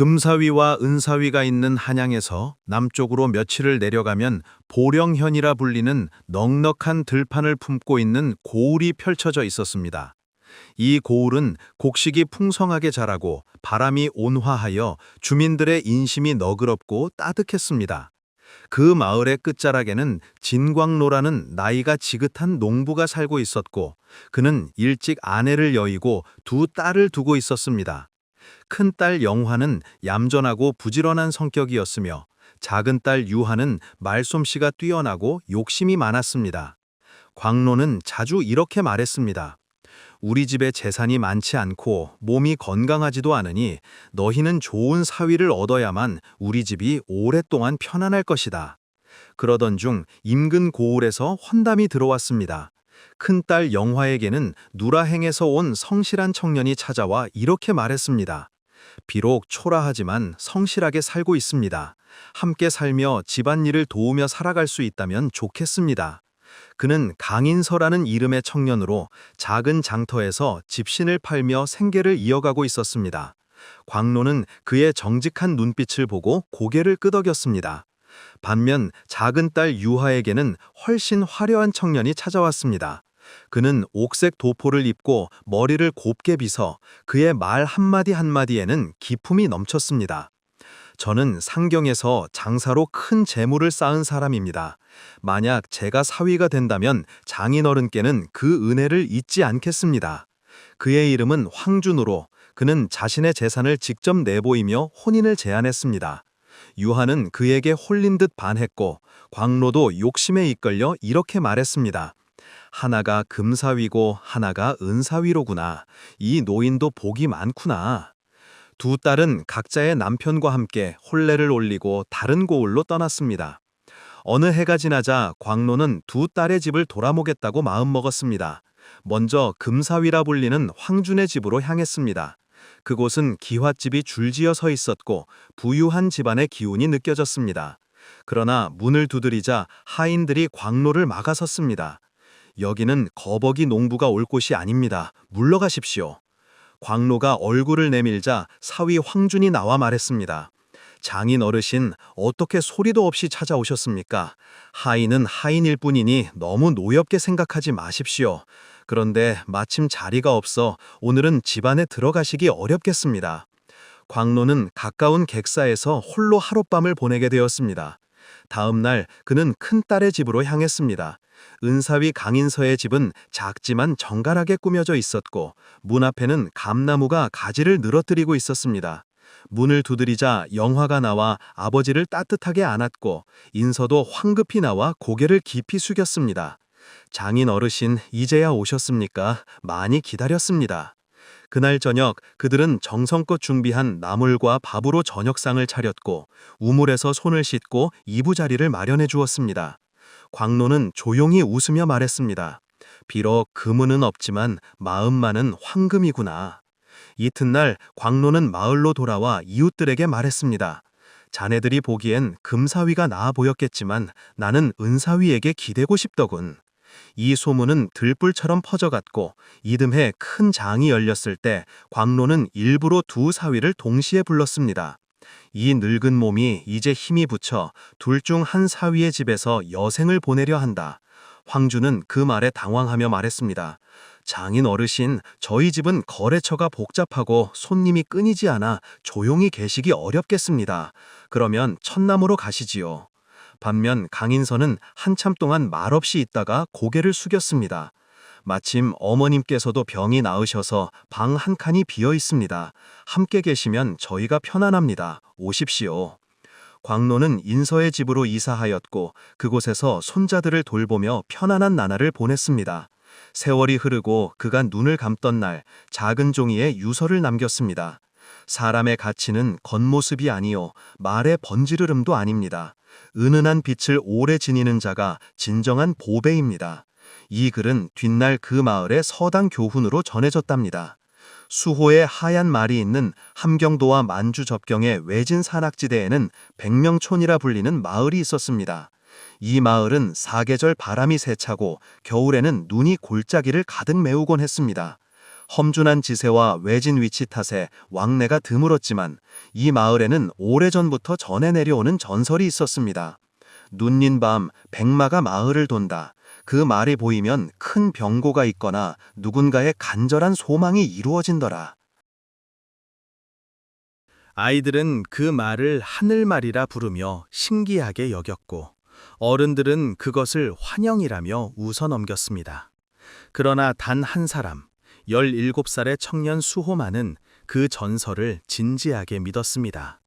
금사위와 은사위가 있는 한양에서 남쪽으로 며칠을 내려가면 보령현이라 불리는 넉넉한 들판을 품고 있는 고을이 펼쳐져 있었습니다. 이 고을은 곡식이 풍성하게 자라고 바람이 온화하여 주민들의 인심이 너그럽고 따뜻했습니다. 그 마을의 끝자락에는 진광로라는 나이가 지긋한 농부가 살고 있었고, 그는 일찍 아내를 여의고 두 딸을 두고 있었습니다. 큰딸 영화는 얌전하고 부지런한 성격이었으며, 작은 딸 유하는 말솜씨가 뛰어나고 욕심이 많았습니다. 광로는 자주 이렇게 말했습니다. 우리 집에 재산이 많지 않고 몸이 건강하지도 않으니 너희는 좋은 사위를 얻어야만 우리 집이 오랫동안 편안할 것이다. 그러던 중 인근 고을에서 헌담이 들어왔습니다. 큰딸 영화에게는 누라행에서 온 성실한 청년이 찾아와 이렇게 말했습니다. 비록 초라하지만 성실하게 살고 있습니다. 함께 살며 집안일을 도우며 살아갈 수 있다면 좋겠습니다. 그는 강인서라는 이름의 청년으로 작은 장터에서 집신을 팔며 생계를 이어가고 있었습니다. 광로는 그의 정직한 눈빛을 보고 고개를 끄덕였습니다. 반면 작은 딸 유하에게는 훨씬 화려한 청년이 찾아왔습니다. 그는 옥색 도포를 입고 머리를 곱게 빗어 그의 말 한마디 한마디에는 기품이 넘쳤습니다. 저는 상경에서 장사로 큰 재물을 쌓은 사람입니다. 만약 제가 사위가 된다면 장인어른께는 그 은혜를 잊지 않겠습니다. 그의 이름은 황준우로 그는 자신의 재산을 직접 내보이며 혼인을 제안했습니다. 유하는 그에게 홀린 듯 반했고, 광로도 욕심에 이끌려 이렇게 말했습니다. 하나가 금사위고 하나가 은사위로구나. 이 노인도 복이 많구나. 두 딸은 각자의 남편과 함께 혼례를 올리고 다른 고을로 떠났습니다. 어느 해가 지나자 광로는 두 딸의 집을 돌아보겠다고 마음먹었습니다. 먼저 금사위라 불리는 황준의 집으로 향했습니다. 그곳은 기와집이 줄지어 서 있었고 부유한 집안의 기운이 느껴졌습니다. 그러나 문을 두드리자 하인들이 광로를 막아섰습니다. 여기는 거버기 농부가 올 곳이 아닙니다. 물러가십시오. 광로가 얼굴을 내밀자 사위 황준이 나와 말했습니다. 장인 어르신, 어떻게 소리도 없이 찾아오셨습니까? 하인은 하인일 뿐이니 너무 노엽게 생각하지 마십시오. 그런데 마침 자리가 없어 오늘은 집안에 들어가시기 어렵겠습니다. 광로는 가까운 객사에서 홀로 하룻밤을 보내게 되었습니다. 다음 날 그는 큰딸의 집으로 향했습니다. 은사위 강인서의 집은 작지만 정갈하게 꾸며져 있었고, 문 앞에는 감나무가 가지를 늘어뜨리고 있었습니다. 문을 두드리자 영화가 나와 아버지를 따뜻하게 안았고, 인서도 황급히 나와 고개를 깊이 숙였습니다. 장인 어르신, 이제야 오셨습니까? 많이 기다렸습니다. 그날 저녁 그들은 정성껏 준비한 나물과 밥으로 저녁상을 차렸고, 우물에서 손을 씻고 이부자리를 마련해 주었습니다. 광로는 조용히 웃으며 말했습니다. 비록 금은 없지만 마음만은 황금이구나. 이튿날 광로는 마을로 돌아와 이웃들에게 말했습니다. 자네들이 보기엔 금사위가 나아 보였겠지만 나는 은사위에게 기대고 싶더군. 이 소문은 들불처럼 퍼져갔고, 이듬해 큰 장이 열렸을 때 광로는 일부러 두 사위를 동시에 불렀습니다. 이 늙은 몸이 이제 힘이 붙여 둘 중 한 사위의 집에서 여생을 보내려 한다. 황준은 그 말에 당황하며 말했습니다. 장인 어르신, 저희 집은 거래처가 복잡하고 손님이 끊이지 않아 조용히 계시기 어렵겠습니다. 그러면 천남으로 가시지요. 반면 강인서는 한참 동안 말없이 있다가 고개를 숙였습니다. 마침 어머님께서도 병이 나으셔서 방 한 칸이 비어 있습니다. 함께 계시면 저희가 편안합니다. 오십시오. 광로는 인서의 집으로 이사하였고, 그곳에서 손자들을 돌보며 편안한 나날을 보냈습니다. 세월이 흐르고 그가 눈을 감던 날, 작은 종이에 유서를 남겼습니다. 사람의 가치는 겉모습이 아니요 말의 번지르름도 아닙니다. 은은한 빛을 오래 지니는 자가 진정한 보배입니다. 이 글은 뒷날 그 마을의 서당 교훈으로 전해졌답니다. 수호의 하얀 말이 있는 함경도와 만주 접경의 외진 산악지대에는 백명촌이라 불리는 마을이 있었습니다. 이 마을은 사계절 바람이 세차고 겨울에는 눈이 골짜기를 가득 메우곤 했습니다. 험준한 지세와 외진 위치 탓에 왕래가 드물었지만 이 마을에는 오래전부터 전해 내려오는 전설이 있었습니다. 눈린 밤 백마가 마을을 돈다. 그 말이 보이면 큰 병고가 있거나 누군가의 간절한 소망이 이루어진더라. 아이들은 그 말을 하늘말이라 부르며 신기하게 여겼고 어른들은 그것을 환영이라며 웃어 넘겼습니다. 그러나 단 한 사람, 17살의 청년 수호만은 그 전설을 진지하게 믿었습니다.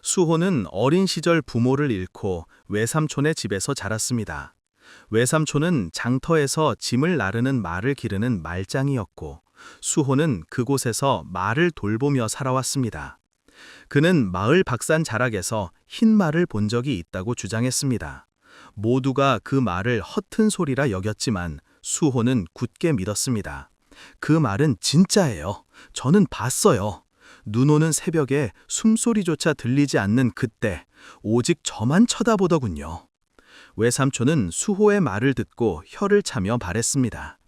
수호는 어린 시절 부모를 잃고 외삼촌의 집에서 자랐습니다. 외삼촌은 장터에서 짐을 나르는 말을 기르는 말장이었고 수호는 그곳에서 말을 돌보며 살아왔습니다. 그는 마을 박산 자락에서 흰 말을 본 적이 있다고 주장했습니다. 모두가 그 말을 허튼 소리라 여겼지만 수호는 굳게 믿었습니다. 그 말은 진짜예요. 저는 봤어요. 눈 오는 새벽에 숨소리조차 들리지 않는 그때 오직 저만 쳐다보더군요. 외삼촌은 수호의 말을 듣고 혀를 차며 말했습니다.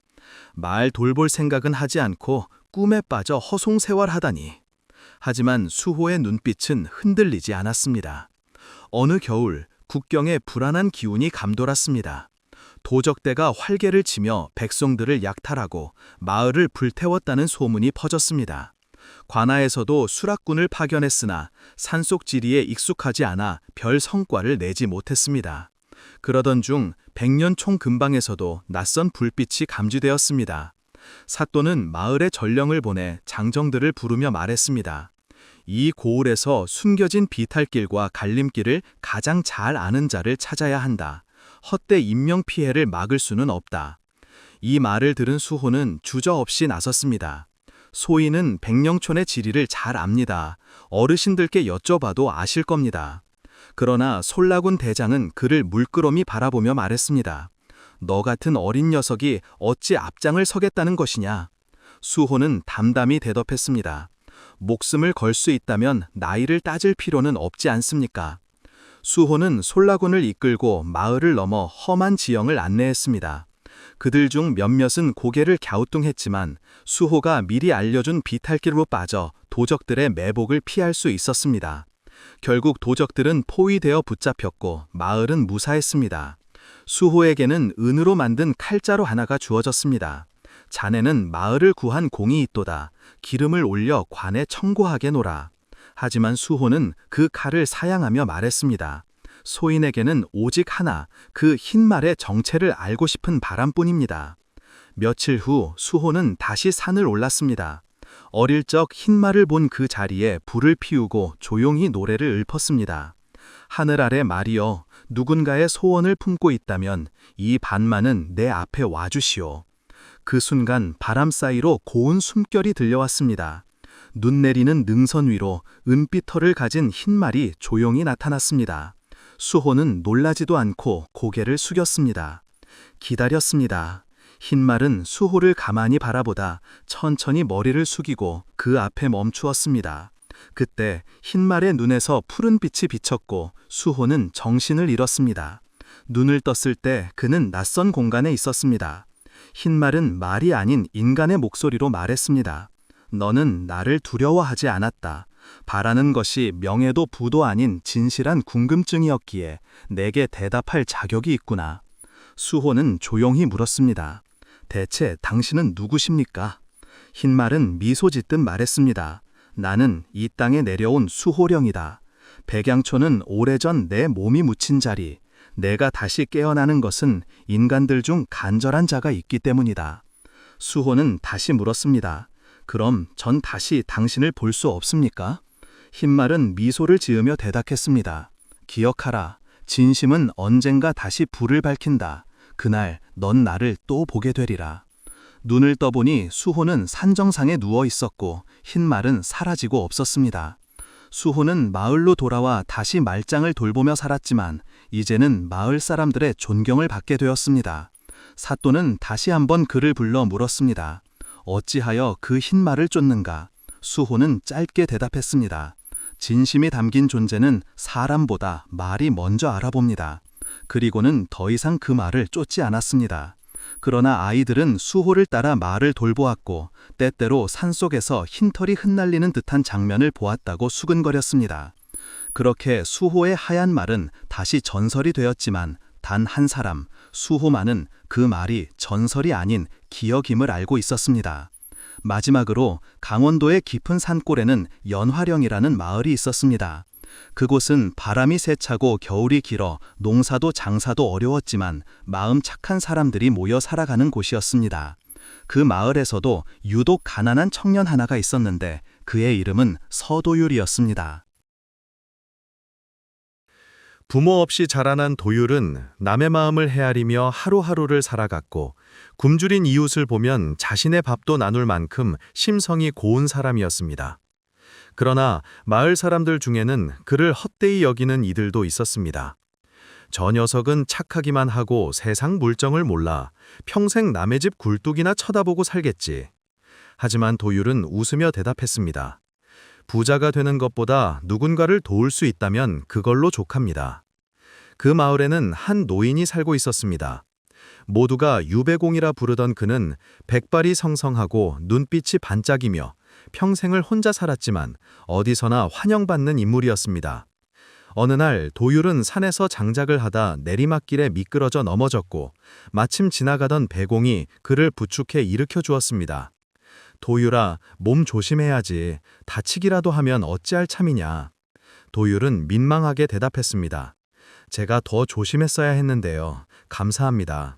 말 돌볼 생각은 하지 않고 꿈에 빠져 허송세월하다니. 하지만 수호의 눈빛은 흔들리지 않았습니다. 어느 겨울 국경에 불안한 기운이 감돌았습니다. 도적대가 활개를 치며 백성들을 약탈하고 마을을 불태웠다는 소문이 퍼졌습니다. 관아에서도 수락군을 파견했으나 산속 지리에 익숙하지 않아 별 성과를 내지 못했습니다. 그러던 중 백년총 근방에서도 낯선 불빛이 감지되었습니다. 사또는 마을에 전령을 보내 장정들을 부르며 말했습니다. 이 고을에서 숨겨진 비탈길과 갈림길을 가장 잘 아는 자를 찾아야 한다. 헛돼 인명피해를 막을 수는 없다. 이 말을 들은 수호는 주저없이 나섰습니다. 소인은 백령촌의 지리를 잘 압니다. 어르신들께 여쭤봐도 아실 겁니다. 그러나 솔라군 대장은 그를 물끄러미 바라보며 말했습니다. 너 같은 어린 녀석이 어찌 앞장을 서겠다는 것이냐? 수호는 담담히 대답했습니다. 목숨을 걸 수 있다면 나이를 따질 필요는 없지 않습니까? 수호는 솔라군을 이끌고 마을을 넘어 험한 지형을 안내했습니다. 그들 중 몇몇은 고개를 갸우뚱했지만 수호가 미리 알려준 비탈길로 빠져 도적들의 매복을 피할 수 있었습니다. 결국 도적들은 포위되어 붙잡혔고 마을은 무사했습니다. 수호에게는 은으로 만든 칼자루 하나가 주어졌습니다. 자네는 마을을 구한 공이 있도다. 기름을 올려 관에 청고하게 놓라. 하지만 수호는 그 칼을 사양하며 말했습니다. 소인에게는 오직 하나, 그 흰 말의 정체를 알고 싶은 바람뿐입니다. 며칠 후 수호는 다시 산을 올랐습니다. 어릴 적 흰 말을 본 그 자리에 불을 피우고 조용히 노래를 읊었습니다. 하늘 아래 말이여, 누군가의 소원을 품고 있다면 이 반만은 내 앞에 와주시오. 그 순간 바람 사이로 고운 숨결이 들려왔습니다. 눈 내리는 능선 위로 은빛 털을 가진 흰 말이 조용히 나타났습니다. 수호는 놀라지도 않고 고개를 숙였습니다. 기다렸습니다. 흰 말은 수호를 가만히 바라보다 천천히 머리를 숙이고 그 앞에 멈추었습니다. 그때 흰 말의 눈에서 푸른 빛이 비쳤고 수호는 정신을 잃었습니다. 눈을 떴을 때 그는 낯선 공간에 있었습니다. 흰 말은 말이 아닌 인간의 목소리로 말했습니다. 너는 나를 두려워하지 않았다. 바라는 것이 명예도 부도 아닌 진실한 궁금증이었기에 내게 대답할 자격이 있구나. 수호는 조용히 물었습니다. 대체 당신은 누구십니까? 흰 말은 미소 짓듯 말했습니다. 나는 이 땅에 내려온 수호령이다. 백양초는 오래전 내 몸이 묻힌 자리, 내가 다시 깨어나는 것은 인간들 중 간절한 자가 있기 때문이다. 수호는 다시 물었습니다. 그럼 전 다시 당신을 볼 수 없습니까? 흰말은 미소를 지으며 대답했습니다. 기억하라. 진심은 언젠가 다시 불을 밝힌다. 그날 넌 나를 또 보게 되리라. 눈을 떠보니 수호는 산정상에 누워 있었고 흰말은 사라지고 없었습니다. 수호는 마을로 돌아와 다시 말장을 돌보며 살았지만 이제는 마을 사람들의 존경을 받게 되었습니다. 사또는 다시 한번 그를 불러 물었습니다. 어찌하여 그 흰말을 쫓는가? 수호는 짧게 대답했습니다. 진심이 담긴 존재는 사람보다 말이 먼저 알아봅니다. 그리고는 더 이상 그 말을 쫓지 않았습니다. 그러나 아이들은 수호를 따라 마을을 돌보았고 때때로 산속에서 흰털이 흩날리는 듯한 장면을 보았다고 수근거렸습니다. 그렇게 수호의 하얀 말은 다시 전설이 되었지만 단 한 사람, 수호만은 그 말이 전설이 아닌 기억임을 알고 있었습니다. 마지막으로 강원도의 깊은 산골에는 연화령이라는 마을이 있었습니다. 그곳은 바람이 세차고 겨울이 길어 농사도 장사도 어려웠지만 마음 착한 사람들이 모여 살아가는 곳이었습니다. 그 마을에서도 유독 가난한 청년 하나가 있었는데 그의 이름은 서도율이었습니다. 부모 없이 자라난 도율은 남의 마음을 헤아리며 하루하루를 살아갔고 굶주린 이웃을 보면 자신의 밥도 나눌 만큼 심성이 고운 사람이었습니다. 그러나 마을 사람들 중에는 그를 헛되이 여기는 이들도 있었습니다. 저 녀석은 착하기만 하고 세상 물정을 몰라 평생 남의 집 굴뚝이나 쳐다보고 살겠지. 하지만 도율은 웃으며 대답했습니다. 부자가 되는 것보다 누군가를 도울 수 있다면 그걸로 족합니다. 그 마을에는 한 노인이 살고 있었습니다. 모두가 유배공이라 부르던 그는 백발이 성성하고 눈빛이 반짝이며 평생을 혼자 살았지만 어디서나 환영받는 인물이었습니다. 어느 날 도율은 산에서 장작을 하다 내리막길에 미끄러져 넘어졌고 마침 지나가던 배공이 그를 부축해 일으켜 주었습니다. 도율아, 몸 조심해야지. 다치기라도 하면 어찌할 참이냐. 도율은 민망하게 대답했습니다. 제가 더 조심했어야 했는데요. 감사합니다.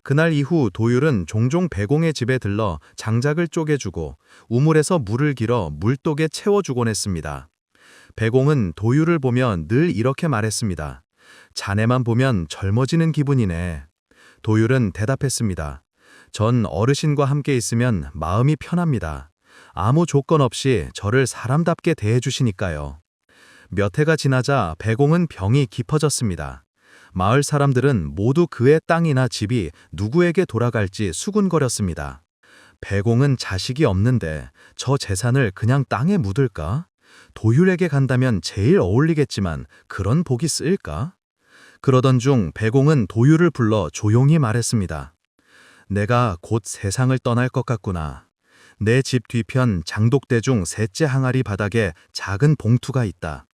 그날 이후 도율은 종종 배공의 집에 들러 장작을 쪼개주고 우물에서 물을 길어 물독에 채워주곤 했습니다. 배공은 도율을 보며 늘 이렇게 말했습니다. 자네만 보면 젊어지는 기분이네. 도율은 대답했습니다. 전 어르신과 함께 있으면 마음이 편합니다. 아무 조건 없이 저를 사람답게 대해주시니까요. 몇 해가 지나자 배공은 병이 깊어졌습니다. 마을 사람들은 모두 그의 땅이나 집이 누구에게 돌아갈지 수군거렸습니다. 배공은 자식이 없는데 저 재산을 그냥 땅에 묻을까? 도율에게 간다면 제일 어울리겠지만 그런 복이 쓰일까? 그러던 중 배공은 도율을 불러 조용히 말했습니다. 내가 곧 세상을 떠날 것 같구나. 내 집 뒤편 장독대 중 셋째 항아리 바닥에 작은 봉투가 있다.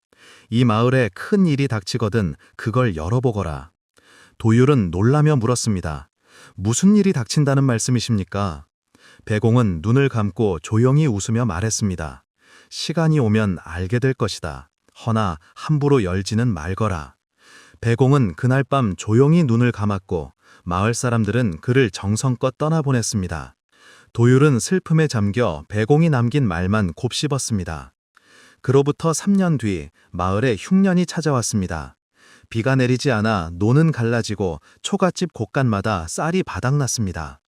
이 마을에 큰 일이 닥치거든 그걸 열어보거라. 도율은 놀라며 물었습니다. 무슨 일이 닥친다는 말씀이십니까? 배공은 눈을 감고 조용히 웃으며 말했습니다. 시간이 오면 알게 될 것이다. 허나 함부로 열지는 말거라. 배공은 그날 밤 조용히 눈을 감았고 마을 사람들은 그를 정성껏 떠나보냈습니다. 도율은 슬픔에 잠겨 배공이 남긴 말만 곱씹었습니다. 그로부터 3년 뒤 마을에 흉년이 찾아왔습니다. 비가 내리지 않아 노는 갈라지고 초가집 곳간마다 쌀이 바닥났습니다.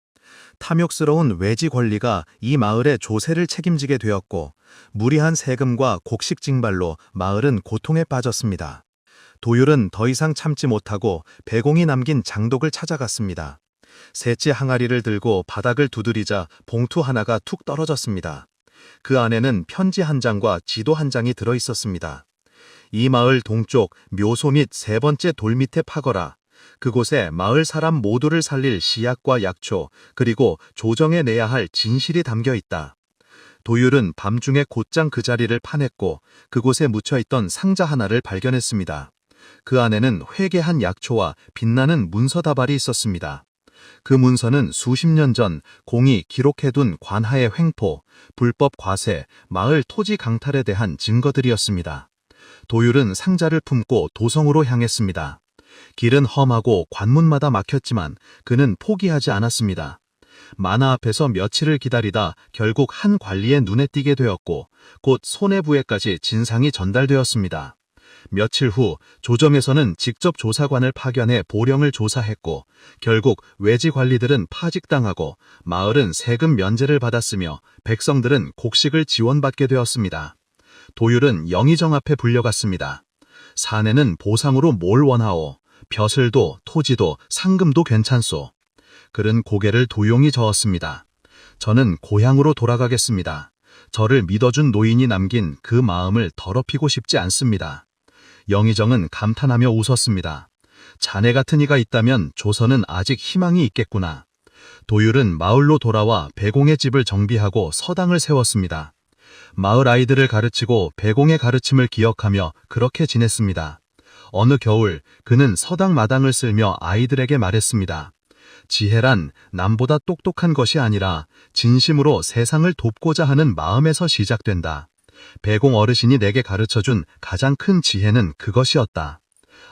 탐욕스러운 외지 권리가 이 마을의 조세를 책임지게 되었고 무리한 세금과 곡식 징발로 마을은 고통에 빠졌습니다. 도율은 더 이상 참지 못하고 배공이 남긴 장독을 찾아갔습니다. 셋째 항아리를 들고 바닥을 두드리자 봉투 하나가 툭 떨어졌습니다. 그 안에는 편지 한 장과 지도 한 장이 들어 있었습니다. 이 마을 동쪽 묘소 및 세 번째 돌 밑에 파거라. 그곳에 마을 사람 모두를 살릴 시약과 약초 그리고 조정해 내야 할 진실이 담겨 있다. 도율은 밤중에 곧장 그 자리를 파냈고 그곳에 묻혀있던 상자 하나를 발견했습니다. 그 안에는 회개한 약초와 빛나는 문서 다발이 있었습니다. 그 문서는 수십 년 전 공이 기록해둔 관하의 횡포, 불법 과세, 마을 토지 강탈에 대한 증거들이었습니다. 도율은 상자를 품고 도성으로 향했습니다. 길은 험하고 관문마다 막혔지만 그는 포기하지 않았습니다. 만화 앞에서 며칠을 기다리다 결국 한 관리의 눈에 띄게 되었고 곧 손해부에까지 진상이 전달되었습니다. 며칠 후 조정에서는 직접 조사관을 파견해 보령을 조사했고 결국 외지 관리들은 파직당하고 마을은 세금 면제를 받았으며 백성들은 곡식을 지원받게 되었습니다. 도율은 영의정 앞에 불려갔습니다. 사내는 보상으로 뭘 원하오? 벼슬도 토지도 상금도 괜찮소. 그는 고개를 도용히 저었습니다. 저는 고향으로 돌아가겠습니다. 저를 믿어준 노인이 남긴 그 마음을 더럽히고 싶지 않습니다. 영의정은 감탄하며 웃었습니다. 자네 같은 이가 있다면 조선은 아직 희망이 있겠구나. 도율은 마을로 돌아와 배공의 집을 정비하고 서당을 세웠습니다. 마을 아이들을 가르치고 배공의 가르침을 기억하며 그렇게 지냈습니다. 어느 겨울 그는 서당 마당을 쓸며 아이들에게 말했습니다. 지혜란 남보다 똑똑한 것이 아니라 진심으로 세상을 돕고자 하는 마음에서 시작된다. 배공 어르신이 내게 가르쳐준 가장 큰 지혜는 그것이었다.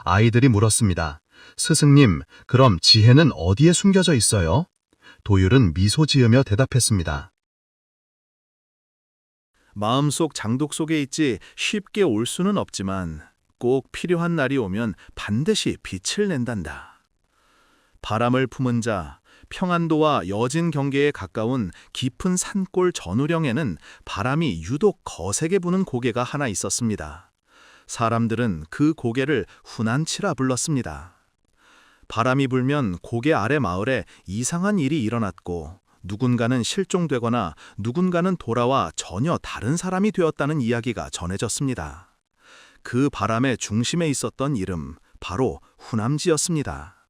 아이들이 물었습니다. 스승님, 그럼 지혜는 어디에 숨겨져 있어요? 도율은 미소 지으며 대답했습니다. 마음속 장독 속에 있지 쉽게 올 수는 없지만 꼭 필요한 날이 오면 반드시 빛을 낸단다. 바람을 품은 자, 평안도와 여진 경계에 가까운 깊은 산골 전우령에는 바람이 유독 거세게 부는 고개가 하나 있었습니다. 사람들은 그 고개를 훈안치라 불렀습니다. 바람이 불면 고개 아래 마을에 이상한 일이 일어났고 누군가는 실종되거나 누군가는 돌아와 전혀 다른 사람이 되었다는 이야기가 전해졌습니다. 그 바람의 중심에 있었던 이름, 바로 후남지였습니다.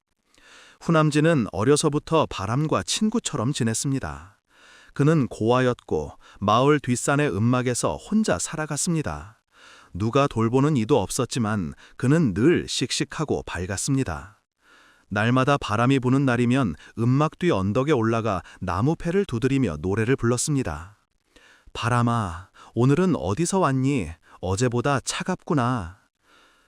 후남지는 어려서부터 바람과 친구처럼 지냈습니다. 그는 고아였고 마을 뒷산의 음막에서 혼자 살아갔습니다. 누가 돌보는 이도 없었지만 그는 늘 씩씩하고 밝았습니다. 날마다 바람이 부는 날이면 음막 뒤 언덕에 올라가 나무패를 두드리며 노래를 불렀습니다. 바람아, 오늘은 어디서 왔니? 어제보다 차갑구나.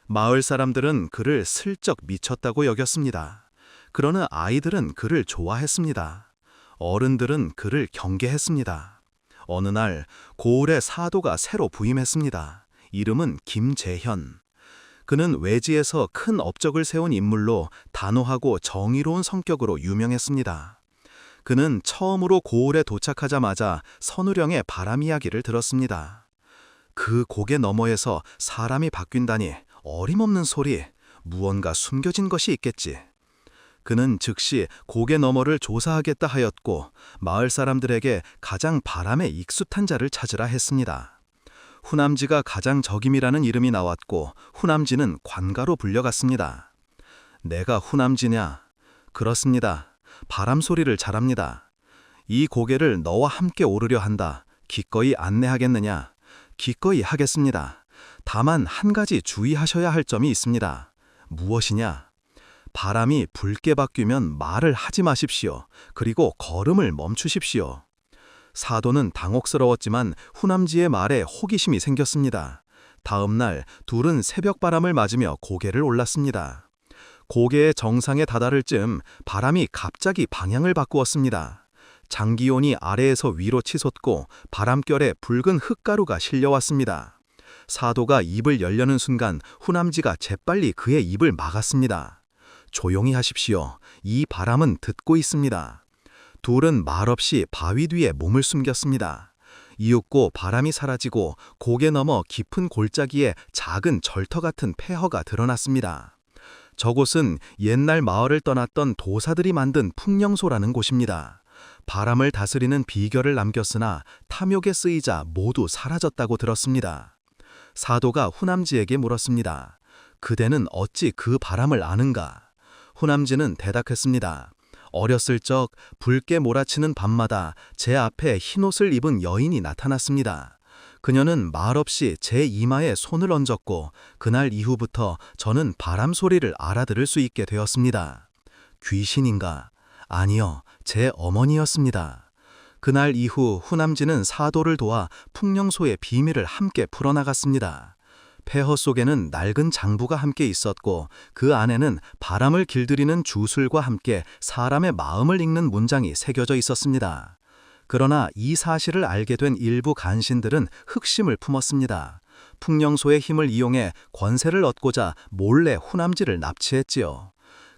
마을 사람들은 그를 슬쩍 미쳤다고 여겼습니다. 그러나 아이들은 그를 좋아했습니다. 어른들은 그를 경계했습니다. 어느 날 고을에 사도가 새로 부임했습니다. 이름은 김재현. 그는 외지에서 큰 업적을 세운 인물로 단호하고 정의로운 성격으로 유명했습니다. 그는 처음으로 고을에 도착하자마자 선우령의 바람 이야기를 들었습니다. 그 고개 너머에서 사람이 바뀐다니 어림없는 소리, 무언가 숨겨진 것이 있겠지. 그는 즉시 고개 너머를 조사하겠다 하였고 마을 사람들에게 가장 바람에 익숙한 자를 찾으라 했습니다. 후남지가 가장 적임이라는 이름이 나왔고 후남지는 관가로 불려갔습니다. 내가 후남지냐? 그렇습니다. 바람 소리를 잘합니다. 이 고개를 너와 함께 오르려 한다. 기꺼이 안내하겠느냐? 기꺼이 하겠습니다. 다만 한 가지 주의하셔야 할 점이 있습니다. 무엇이냐? 바람이 붉게 바뀌면 말을 하지 마십시오. 그리고 걸음을 멈추십시오. 사도는 당혹스러웠지만 후남지의 말에 호기심이 생겼습니다. 다음 날 둘은 새벽 바람을 맞으며 고개를 올랐습니다. 고개의 정상에 다다를 즈음 바람이 갑자기 방향을 바꾸었습니다. 장기온이 아래에서 위로 치솟고 바람결에 붉은 흙가루가 실려왔습니다. 사도가 입을 열려는 순간 후남지가 재빨리 그의 입을 막았습니다. 조용히 하십시오. 이 바람은 듣고 있습니다. 둘은 말없이 바위 뒤에 몸을 숨겼습니다. 이윽고 바람이 사라지고 고개 너머 깊은 골짜기에 작은 절터 같은 폐허가 드러났습니다. 저곳은 옛날 마을을 떠났던 도사들이 만든 풍령소라는 곳입니다. 바람을 다스리는 비결을 남겼으나 탐욕에 쓰이자 모두 사라졌다고 들었습니다. 사도가 후남지에게 물었습니다. 그대는 어찌 그 바람을 아는가? 후남지는 대답했습니다. 어렸을 적 붉게 몰아치는 밤마다 제 앞에 흰옷을 입은 여인이 나타났습니다. 그녀는 말없이 제 이마에 손을 얹었고 그날 이후부터 저는 바람 소리를 알아들을 수 있게 되었습니다. 귀신인가? 아니요, 제 어머니였습니다. 그날 이후 후남지는 사도를 도와 풍령소의 비밀을 함께 풀어나갔습니다. 폐허 속에는 낡은 장부가 함께 있었고 그 안에는 바람을 길들이는 주술과 함께 사람의 마음을 읽는 문장이 새겨져 있었습니다. 그러나 이 사실을 알게 된 일부 간신들은 흑심을 품었습니다. 풍령소의 힘을 이용해 권세를 얻고자 몰래 후남지를 납치했지요.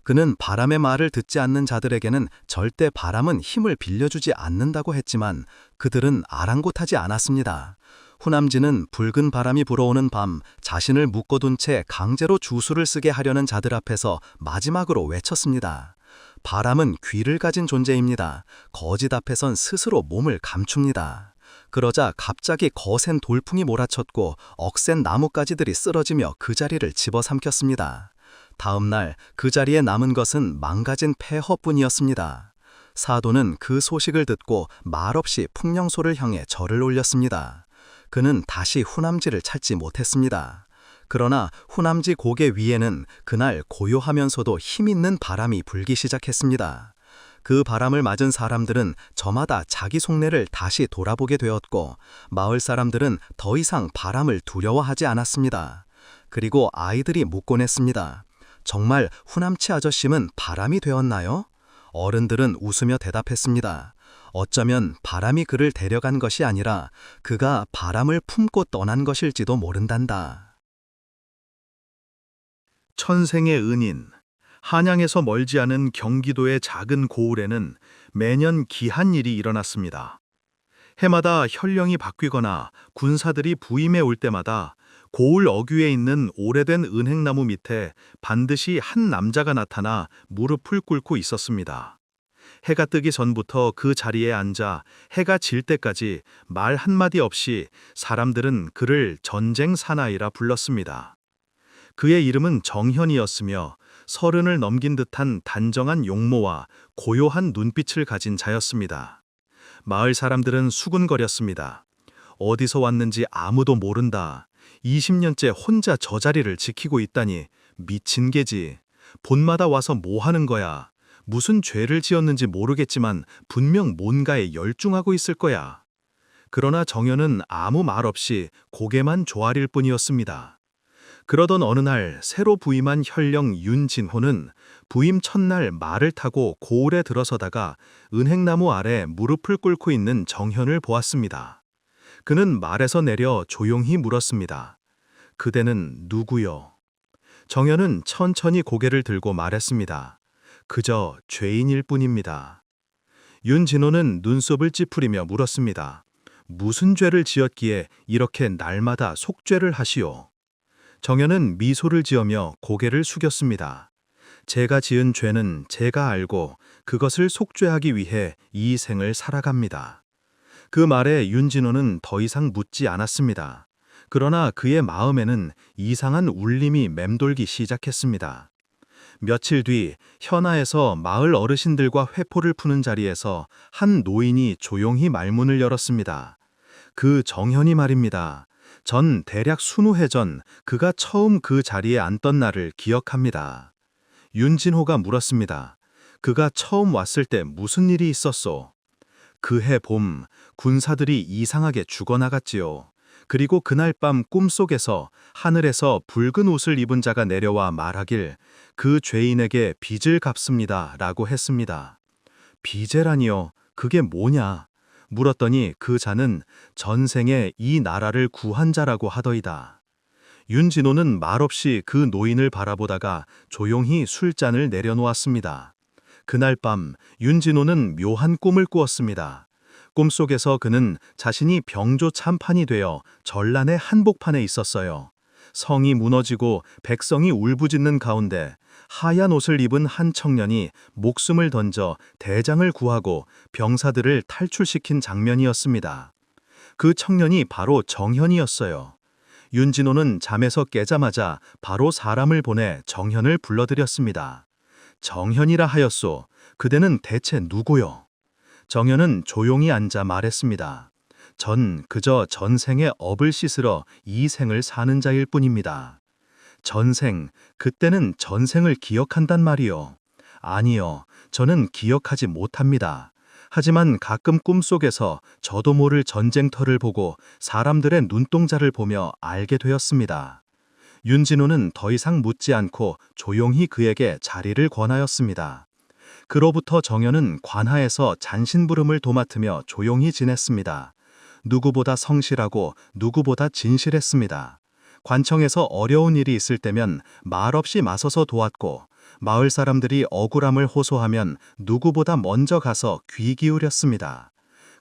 그는 바람의 말을 듣지 않는 자들에게는 절대 바람은 힘을 빌려주지 않는다고 했지만 그들은 아랑곳하지 않았습니다. 후남지는 붉은 바람이 불어오는 밤 자신을 묶어둔 채 강제로 주술을 쓰게 하려는 자들 앞에서 마지막으로 외쳤습니다. 바람은 귀를 가진 존재입니다. 거짓 앞에선 스스로 몸을 감춥니다. 그러자 갑자기 거센 돌풍이 몰아쳤고 억센 나뭇가지들이 쓰러지며 그 자리를 집어삼켰습니다. 다음 날 그 자리에 남은 것은 망가진 폐허뿐이었습니다. 사도는 그 소식을 듣고 말없이 풍령소를 향해 절을 올렸습니다. 그는 다시 후남지를 찾지 못했습니다. 그러나 후남지 고개 위에는 그날 고요하면서도 힘있는 바람이 불기 시작했습니다. 그 바람을 맞은 사람들은 저마다 자기 속내를 다시 돌아보게 되었고, 마을 사람들은 더 이상 바람을 두려워하지 않았습니다. 그리고 아이들이 묻곤 했습니다. 정말 후남치 아저씨는 바람이 되었나요? 어른들은 웃으며 대답했습니다. 어쩌면 바람이 그를 데려간 것이 아니라 그가 바람을 품고 떠난 것일지도 모른단다. 천생의 은인. 한양에서 멀지 않은 경기도의 작은 고을에는 매년 기한 일이 일어났습니다. 해마다 현령이 바뀌거나 군사들이 부임해 올 때마다 고을 어귀에 있는 오래된 은행나무 밑에 반드시 한 남자가 나타나 무릎을 꿇고 있었습니다. 해가 뜨기 전부터 그 자리에 앉아 해가 질 때까지 말 한마디 없이 사람들은 그를 전쟁 사나이라 불렀습니다. 그의 이름은 정현이었으며 30을 넘긴 듯한 단정한 용모와 고요한 눈빛을 가진 자였습니다. 마을 사람들은 수군거렸습니다. 어디서 왔는지 아무도 모른다. 20년째 혼자 저 자리를 지키고 있다니 미친 개지. 본마다 와서 뭐 하는 거야. 무슨 죄를 지었는지 모르겠지만 분명 뭔가에 열중하고 있을 거야. 그러나 정현은 아무 말 없이 고개만 조아릴 뿐이었습니다. 그러던 어느 날 새로 부임한 현령 윤진호는 부임 첫날 말을 타고 고을에 들어서다가 은행나무 아래 무릎을 꿇고 있는 정현을 보았습니다. 그는 말에서 내려 조용히 물었습니다. 그대는 누구요? 정현은 천천히 고개를 들고 말했습니다. 그저 죄인일 뿐입니다. 윤진호는 눈썹을 찌푸리며 물었습니다. 무슨 죄를 지었기에 이렇게 날마다 속죄를 하시오? 정현은 미소를 지으며 고개를 숙였습니다. 제가 지은 죄는 제가 알고 그것을 속죄하기 위해 이 생을 살아갑니다. 그 말에 윤진호는 더 이상 묻지 않았습니다. 그러나 그의 마음에는 이상한 울림이 맴돌기 시작했습니다. 며칠 뒤 현아에서 마을 어르신들과 회포를 푸는 자리에서 한 노인이 조용히 말문을 열었습니다. 그 정현이 말입니다. 전 대략 20해 전 그가 처음 그 자리에 앉던 날을 기억합니다. 윤진호가 물었습니다. 그가 처음 왔을 때 무슨 일이 있었소? 그해 봄 군사들이 이상하게 죽어나갔지요. 그리고 그날 밤 꿈속에서 하늘에서 붉은 옷을 입은 자가 내려와 말하길 그 죄인에게 빚을 갚습니다 라고 했습니다. 빚이라니요? 그게 뭐냐? 물었더니 그 자는 전생에 이 나라를 구한 자라고 하더이다. 윤진호는 말없이 그 노인을 바라보다가 조용히 술잔을 내려놓았습니다. 그날 밤 윤진호는 묘한 꿈을 꾸었습니다. 꿈속에서 그는 자신이 병조 참판이 되어 전란의 한복판에 있었어요. 성이 무너지고 백성이 울부짖는 가운데 하얀 옷을 입은 한 청년이 목숨을 던져 대장을 구하고 병사들을 탈출시킨 장면이었습니다. 그 청년이 바로 정현이었어요. 윤진호는 잠에서 깨자마자 바로 사람을 보내 정현을 불러들였습니다. 정현이라 하였소. 그대는 대체 누구요? 정현은 조용히 앉아 말했습니다. 전 그저 전생의 업을 씻으러 이 생을 사는 자일 뿐입니다. 전생, 그때는 전생을 기억한단 말이요. 아니요, 저는 기억하지 못합니다. 하지만 가끔 꿈속에서 저도 모를 전쟁터를 보고 사람들의 눈동자를 보며 알게 되었습니다. 윤진호는 더 이상 묻지 않고 조용히 그에게 자리를 권하였습니다. 그로부터 정현은 관하에서 잔신부름을 도맡으며 조용히 지냈습니다. 누구보다 성실하고 누구보다 진실했습니다. 관청에서 어려운 일이 있을 때면 말없이 맞서서 도왔고 마을 사람들이 억울함을 호소하면 누구보다 먼저 가서 귀 기울였습니다.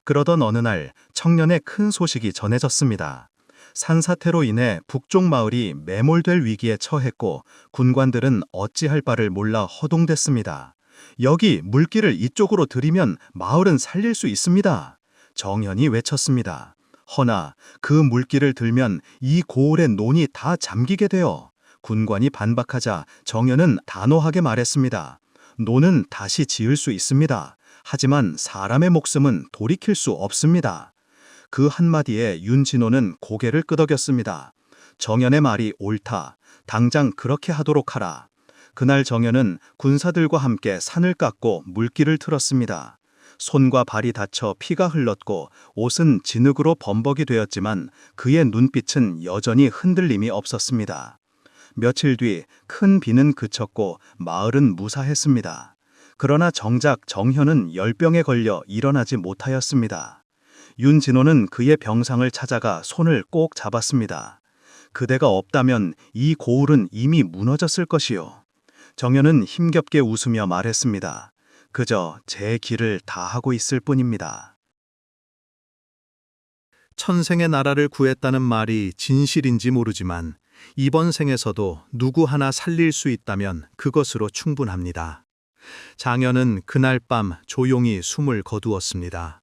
그러던 어느 날 청년의 큰 소식이 전해졌습니다. 산사태로 인해 북쪽 마을이 매몰될 위기에 처했고 군관들은 어찌할 바를 몰라 허둥댔습니다. 여기 물길을 이쪽으로 들이면 마을은 살릴 수 있습니다. 정현이 외쳤습니다. 허나 그 물길을 들면 이 고을의 논이 다 잠기게 되어 군관이 반박하자 정현은 단호하게 말했습니다. 논은 다시 지을 수 있습니다. 하지만 사람의 목숨은 돌이킬 수 없습니다. 그 한마디에 윤진호는 고개를 끄덕였습니다. 정연의 말이 옳다. 당장 그렇게 하도록 하라. 그날 정연은 군사들과 함께 산을 깎고 물길을 틀었습니다. 손과 발이 다쳐 피가 흘렀고 옷은 진흙으로 범벅이 되었지만 그의 눈빛은 여전히 흔들림이 없었습니다. 며칠 뒤 큰 비는 그쳤고 마을은 무사했습니다. 그러나 정작 정현은 열병에 걸려 일어나지 못하였습니다. 윤진호는 그의 병상을 찾아가 손을 꼭 잡았습니다. 그대가 없다면 이 고을은 이미 무너졌을 것이요. 정현은 힘겹게 웃으며 말했습니다. 그저 제 길을 다하고 있을 뿐입니다. 천생의 나라를 구했다는 말이 진실인지 모르지만 이번 생에서도 누구 하나 살릴 수 있다면 그것으로 충분합니다. 장현은 그날 밤 조용히 숨을 거두었습니다.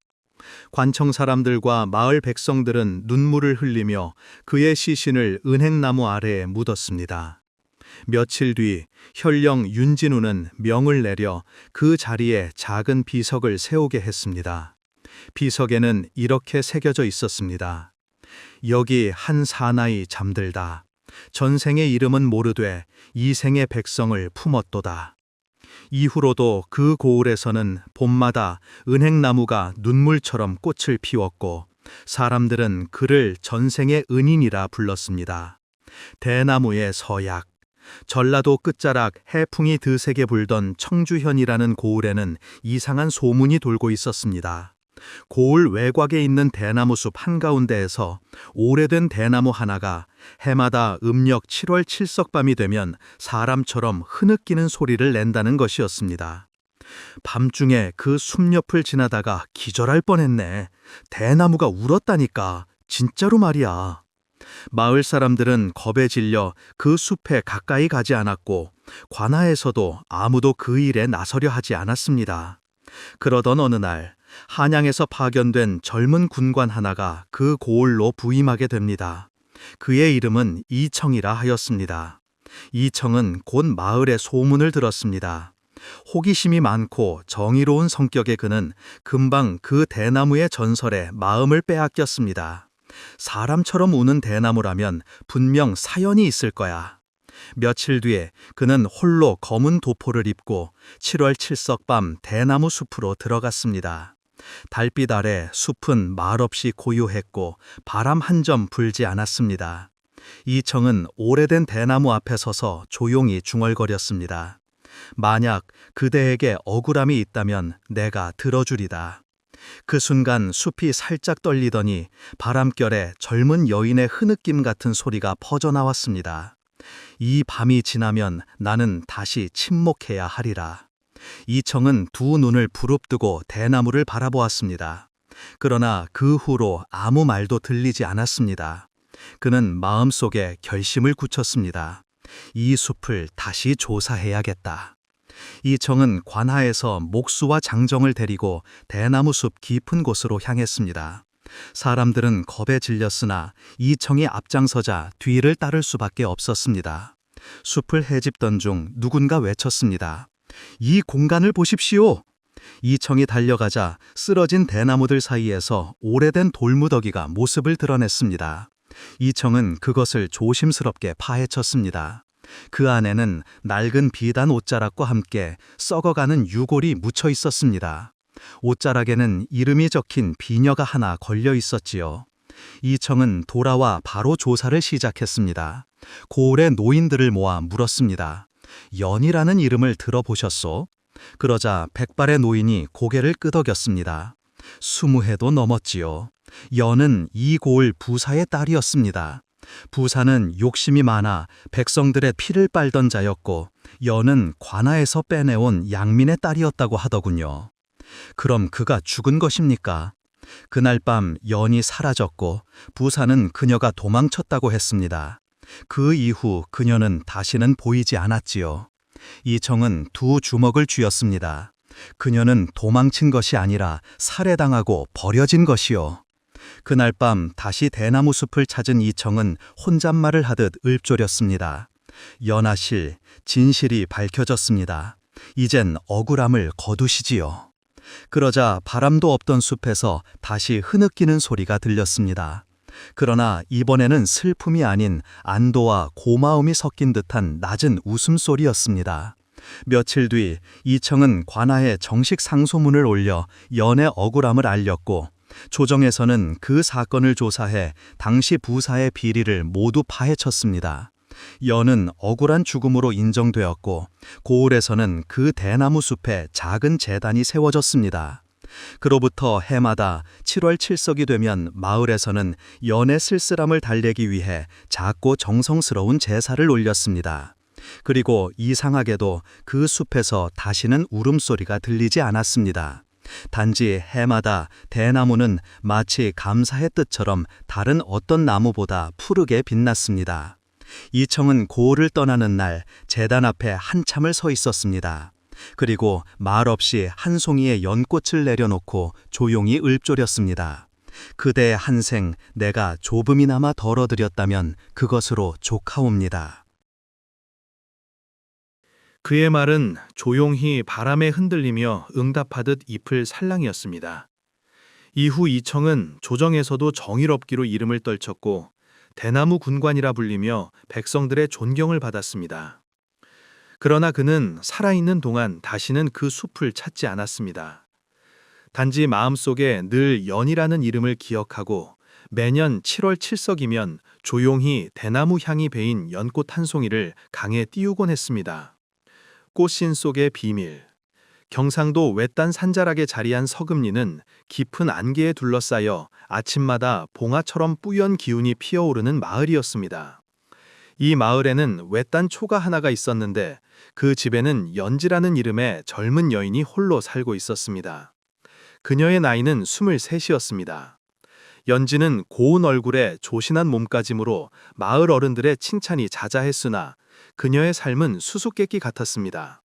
관청 사람들과 마을 백성들은 눈물을 흘리며 그의 시신을 은행나무 아래에 묻었습니다. 며칠 뒤 현령 윤진우는 명을 내려 그 자리에 작은 비석을 세우게 했습니다. 비석에는 이렇게 새겨져 있었습니다. 여기 한 사나이 잠들다. 전생의 이름은 모르되 이생의 백성을 품었도다. 이후로도 그 고을에서는 봄마다 은행나무가 눈물처럼 꽃을 피웠고 사람들은 그를 전생의 은인이라 불렀습니다. 대나무의 서약. 전라도 끝자락 해풍이 드세게 불던 청주현이라는 고을에는 이상한 소문이 돌고 있었습니다. 고을 외곽에 있는 대나무숲 한가운데에서 오래된 대나무 하나가 해마다 음력 7월 칠석밤이 되면 사람처럼 흐느끼는 소리를 낸다는 것이었습니다. 밤중에 그 숲 옆을 지나다가 기절할 뻔했네. 대나무가 울었다니까. 진짜로 말이야. 마을 사람들은 겁에 질려 그 숲에 가까이 가지 않았고 관아에서도 아무도 그 일에 나서려 하지 않았습니다. 그러던 어느 날 한양에서 파견된 젊은 군관 하나가 그 고을로 부임하게 됩니다. 그의 이름은 이청이라 하였습니다. 이청은 곧 마을의 소문을 들었습니다. 호기심이 많고 정의로운 성격의 그는 금방 그 대나무의 전설에 마음을 빼앗겼습니다. 사람처럼 우는 대나무라면 분명 사연이 있을 거야. 며칠 뒤에 그는 홀로 검은 도포를 입고 7월 칠석밤 대나무 숲으로 들어갔습니다. 달빛 아래 숲은 말없이 고요했고 바람 한 점 불지 않았습니다. 이청은 오래된 대나무 앞에 서서 조용히 중얼거렸습니다. 만약 그대에게 억울함이 있다면 내가 들어주리다. 그 순간 숲이 살짝 떨리더니 바람결에 젊은 여인의 흐느낌 같은 소리가 퍼져나왔습니다. 이 밤이 지나면 나는 다시 침묵해야 하리라. 이청은 두 눈을 부릅뜨고 대나무를 바라보았습니다. 그러나 그 후로 아무 말도 들리지 않았습니다. 그는 마음속에 결심을 굳혔습니다. 이 숲을 다시 조사해야겠다. 이청은 관하에서 목수와 장정을 데리고 대나무 숲 깊은 곳으로 향했습니다. 사람들은 겁에 질렸으나 이청이 앞장서자 뒤를 따를 수밖에 없었습니다. 숲을 헤집던 중 누군가 외쳤습니다. 이 공간을 보십시오. 이청이 달려가자 쓰러진 대나무들 사이에서 오래된 돌무더기가 모습을 드러냈습니다. 이청은 그것을 조심스럽게 파헤쳤습니다. 그 안에는 낡은 비단 옷자락과 함께 썩어가는 유골이 묻혀 있었습니다. 옷자락에는 이름이 적힌 비녀가 하나 걸려 있었지요. 이청은 돌아와 바로 조사를 시작했습니다. 고을의 노인들을 모아 물었습니다. 연이라는 이름을 들어보셨소? 그러자 백발의 노인이 고개를 끄덕였습니다. 20해도 넘었지요. 연은 이 고을 부사의 딸이었습니다. 부사는 욕심이 많아 백성들의 피를 빨던 자였고 연은 관아에서 빼내온 양민의 딸이었다고 하더군요. 그럼 그가 죽은 것입니까? 그날 밤 연이 사라졌고 부사는 그녀가 도망쳤다고 했습니다. 그 이후 그녀는 다시는 보이지 않았지요. 이청은 두 주먹을 쥐었습니다. 그녀는 도망친 것이 아니라 살해당하고 버려진 것이요. 그날 밤 다시 대나무 숲을 찾은 이청은 혼잣말을 하듯 읊조렸습니다. 연하실, 진실이 밝혀졌습니다. 이젠 억울함을 거두시지요. 그러자 바람도 없던 숲에서 다시 흐느끼는 소리가 들렸습니다. 그러나 이번에는 슬픔이 아닌 안도와 고마움이 섞인 듯한 낮은 웃음소리였습니다. 며칠 뒤 이청은 관아에 정식 상소문을 올려 연의 억울함을 알렸고 조정에서는 그 사건을 조사해 당시 부사의 비리를 모두 파헤쳤습니다. 연은 억울한 죽음으로 인정되었고 고을에서는 그 대나무 숲에 작은 제단이 세워졌습니다. 그로부터 해마다 7월 7석이 되면 마을에서는 연의 쓸쓸함을 달래기 위해 작고 정성스러운 제사를 올렸습니다. 그리고 이상하게도 그 숲에서 다시는 울음소리가 들리지 않았습니다. 단지 해마다 대나무는 마치 감사의 뜻처럼 다른 어떤 나무보다 푸르게 빛났습니다. 이청은 고을을 떠나는 날 제단 앞에 한참을 서 있었습니다. 그리고 말없이 한 송이의 연꽃을 내려놓고 조용히 읊조렸습니다. 그대의 한생 내가 조금이나마 덜어드렸다면 그것으로 족하옵니다. 그의 말은 조용히 바람에 흔들리며 응답하듯 잎을 살랑이었습니다. 이후 이청은 조정에서도 정의롭기로 이름을 떨쳤고 대나무 군관이라 불리며 백성들의 존경을 받았습니다. 그러나 그는 살아있는 동안 다시는 그 숲을 찾지 않았습니다. 단지 마음속에 늘 연이라는 이름을 기억하고 매년 7월 7석이면 조용히 대나무 향이 배인 연꽃 한 송이를 강에 띄우곤 했습니다. 꽃신 속의 비밀. 경상도 외딴 산자락에 자리한 서금리는 깊은 안개에 둘러싸여 아침마다 봉화처럼 뿌연 기운이 피어오르는 마을이었습니다. 이 마을에는 외딴 초가 하나가 있었는데 그 집에는 연지라는 이름의 젊은 여인이 홀로 살고 있었습니다. 그녀의 나이는 23이었습니다. 연지는 고운 얼굴에 조신한 몸가짐으로 마을 어른들의 칭찬이 자자했으나 그녀의 삶은 수수께끼 같았습니다.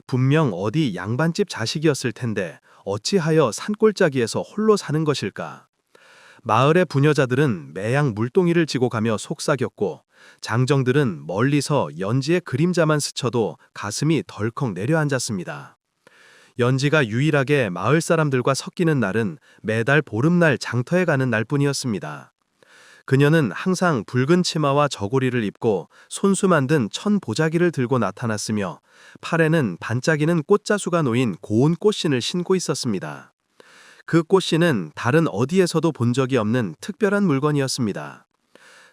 분명 어디 양반집 자식이었을 텐데 어찌하여 산골짜기에서 홀로 사는 것일까? 마을의 부녀자들은 매양 물동이를 지고 가며 속삭였고 장정들은 멀리서 연지의 그림자만 스쳐도 가슴이 덜컥 내려앉았습니다. 연지가 유일하게 마을 사람들과 섞이는 날은 매달 보름날 장터에 가는 날뿐이었습니다. 그녀는 항상 붉은 치마와 저고리를 입고 손수 만든 천 보자기를 들고 나타났으며 팔에는 반짝이는 꽃자수가 놓인 고운 꽃신을 신고 있었습니다. 그 꽃신은 다른 어디에서도 본 적이 없는 특별한 물건이었습니다.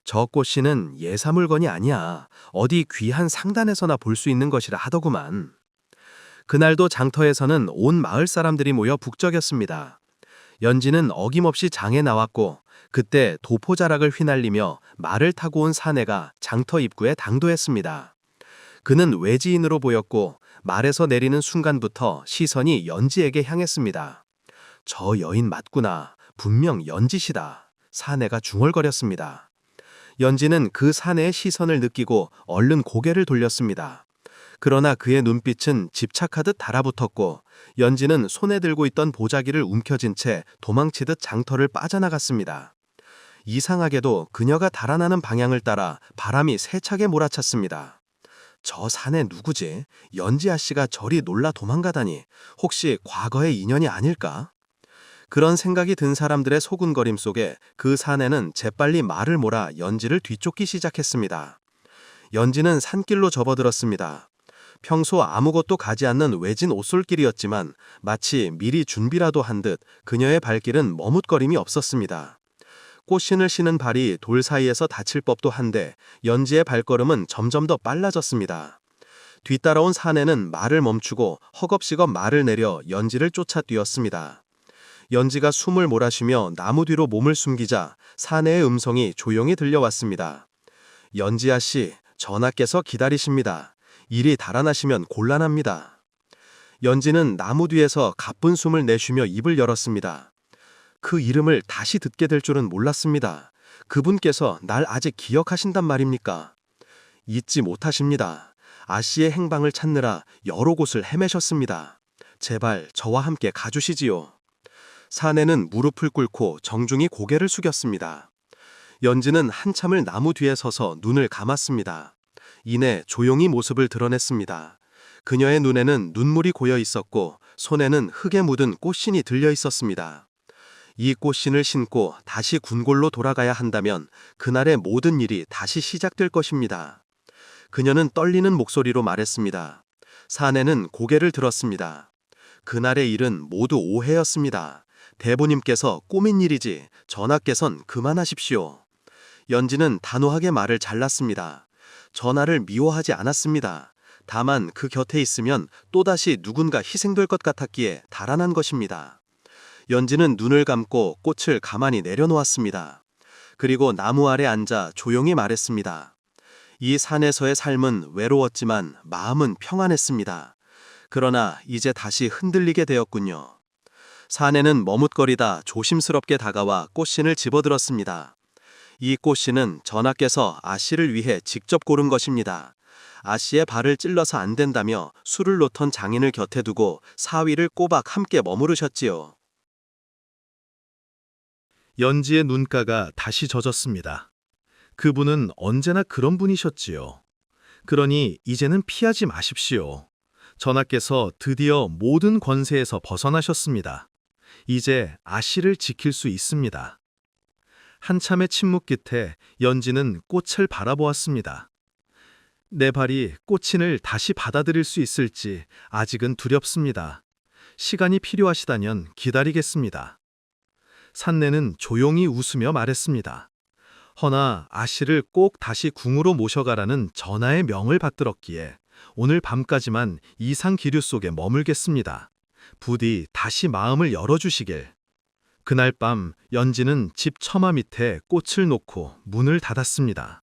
저 꽃신은 예사 물건이 아니야. 어디 귀한 상단에서나 볼 수 있는 것이라 하더구만. 그날도 장터에서는 온 마을 사람들이 모여 북적였습니다. 연지는 어김없이 장에 나왔고 그때 도포자락을 휘날리며 말을 타고 온 사내가 장터 입구에 당도했습니다. 그는 외지인으로 보였고 말에서 내리는 순간부터 시선이 연지에게 향했습니다. 저 여인 맞구나. 분명 연지시다. 사내가 중얼거렸습니다. 연지는 그 사내의 시선을 느끼고 얼른 고개를 돌렸습니다. 그러나 그의 눈빛은 집착하듯 달아붙었고 연지는 손에 들고 있던 보자기를 움켜쥔 채 도망치듯 장터를 빠져나갔습니다. 이상하게도 그녀가 달아나는 방향을 따라 바람이 세차게 몰아찼습니다. 저 사내 누구지? 연지 아씨가 저리 놀라 도망가다니 혹시 과거의 인연이 아닐까? 그런 생각이 든 사람들의 소군거림 속에 그 사내는 재빨리 말을 몰아 연지를 뒤쫓기 시작했습니다. 연지는 산길로 접어들었습니다. 평소 아무것도 가지 않는 외진 옷솔길이었지만 마치 미리 준비라도 한 듯 그녀의 발길은 머뭇거림이 없었습니다. 꽃신을 신은 발이 돌 사이에서 다칠 법도 한데 연지의 발걸음은 점점 더 빨라졌습니다. 뒤따라온 사내는 말을 멈추고 허겁지겁 말을 내려 연지를 쫓아 뛰었습니다. 연지가 숨을 몰아쉬며 나무 뒤로 몸을 숨기자 사내의 음성이 조용히 들려왔습니다. 연지 아씨, 전하께서 기다리십니다. 이리 달아나시면 곤란합니다. 연지는 나무 뒤에서 가쁜 숨을 내쉬며 입을 열었습니다. 그 이름을 다시 듣게 될 줄은 몰랐습니다. 그분께서 날 아직 기억하신단 말입니까? 잊지 못하십니다. 아씨의 행방을 찾느라 여러 곳을 헤매셨습니다. 제발 저와 함께 가주시지요. 사내는 무릎을 꿇고 정중히 고개를 숙였습니다. 연지는 한참을 나무 뒤에 서서 눈을 감았습니다. 이내 조용히 모습을 드러냈습니다. 그녀의 눈에는 눈물이 고여 있었고 손에는 흙에 묻은 꽃신이 들려 있었습니다. 이 꽃신을 신고 다시 궁궐로 돌아가야 한다면 그날의 모든 일이 다시 시작될 것입니다. 그녀는 떨리는 목소리로 말했습니다. 사내는 고개를 들었습니다. 그날의 일은 모두 오해였습니다. 대부님께서 꾸민 일이지 전하께선 그만하십시오. 연지는 단호하게 말을 잘랐습니다. 전하를 미워하지 않았습니다. 다만 그 곁에 있으면 또다시 누군가 희생될 것 같았기에 달아난 것입니다. 연지는 눈을 감고 꽃을 가만히 내려놓았습니다. 그리고 나무 아래 앉아 조용히 말했습니다. 이 산에서의 삶은 외로웠지만 마음은 평안했습니다. 그러나 이제 다시 흔들리게 되었군요. 사내는 머뭇거리다 조심스럽게 다가와 꽃신을 집어들었습니다. 이 꽃신은 전하께서 아씨를 위해 직접 고른 것입니다. 아씨의 발을 찔러서 안 된다며 술을 놓던 장인을 곁에 두고 사위를 꼬박 함께 머무르셨지요. 연지의 눈가가 다시 젖었습니다. 그분은 언제나 그런 분이셨지요. 그러니 이제는 피하지 마십시오. 전하께서 드디어 모든 권세에서 벗어나셨습니다. 이제 아씨를 지킬 수 있습니다. 한참의 침묵 끝에 연지는 꽃을 바라보았습니다. 내 발이 꽃신을 다시 받아들일 수 있을지 아직은 두렵습니다. 시간이 필요하시다면 기다리겠습니다. 산내는 조용히 웃으며 말했습니다. 허나 아씨를 꼭 다시 궁으로 모셔가라는 전하의 명을 받들었기에 오늘 밤까지만 이상 기류 속에 머물겠습니다. 부디 다시 마음을 열어주시길. 그날 밤 연지는 집 처마 밑에 꽃을 놓고 문을 닫았습니다.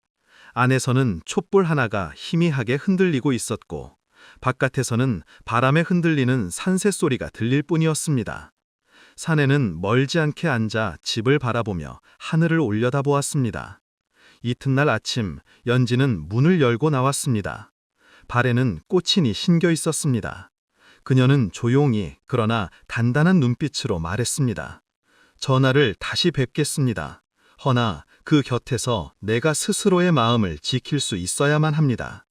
안에서는 촛불 하나가 희미하게 흔들리고 있었고 바깥에서는 바람에 흔들리는 산새 소리가 들릴 뿐이었습니다. 사내는 멀지 않게 앉아 집을 바라보며 하늘을 올려다보았습니다. 이튿날 아침 연지는 문을 열고 나왔습니다. 발에는 꽃신이 신겨 있었습니다. 그녀는 조용히 그러나 단단한 눈빛으로 말했습니다. 전하를 다시 뵙겠습니다. 허나 그 곁에서 내가 스스로의 마음을 지킬 수 있어야만 합니다.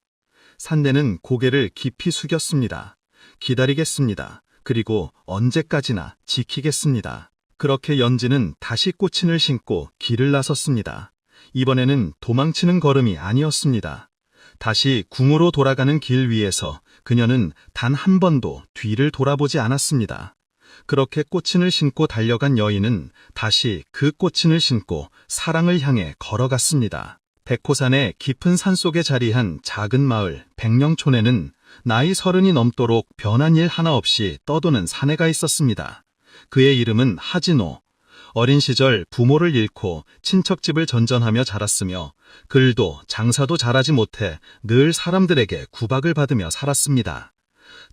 산내는 고개를 깊이 숙였습니다. 기다리겠습니다. 그리고 언제까지나 지키겠습니다. 그렇게 연지는 다시 꽃신을 신고 길을 나섰습니다. 이번에는 도망치는 걸음이 아니었습니다. 다시 궁으로 돌아가는 길 위에서 그녀는 단 한 번도 뒤를 돌아보지 않았습니다. 그렇게 꽃신을 신고 달려간 여인은 다시 그 꽃신을 신고 사랑을 향해 걸어갔습니다. 백호산의 깊은 산속에 자리한 작은 마을 백령촌에는 나이 30이 넘도록 변한 일 하나 없이 떠도는 사내가 있었습니다. 그의 이름은 하진호. 어린 시절 부모를 잃고 친척집을 전전하며 자랐으며 글도 장사도 잘하지 못해 늘 사람들에게 구박을 받으며 살았습니다.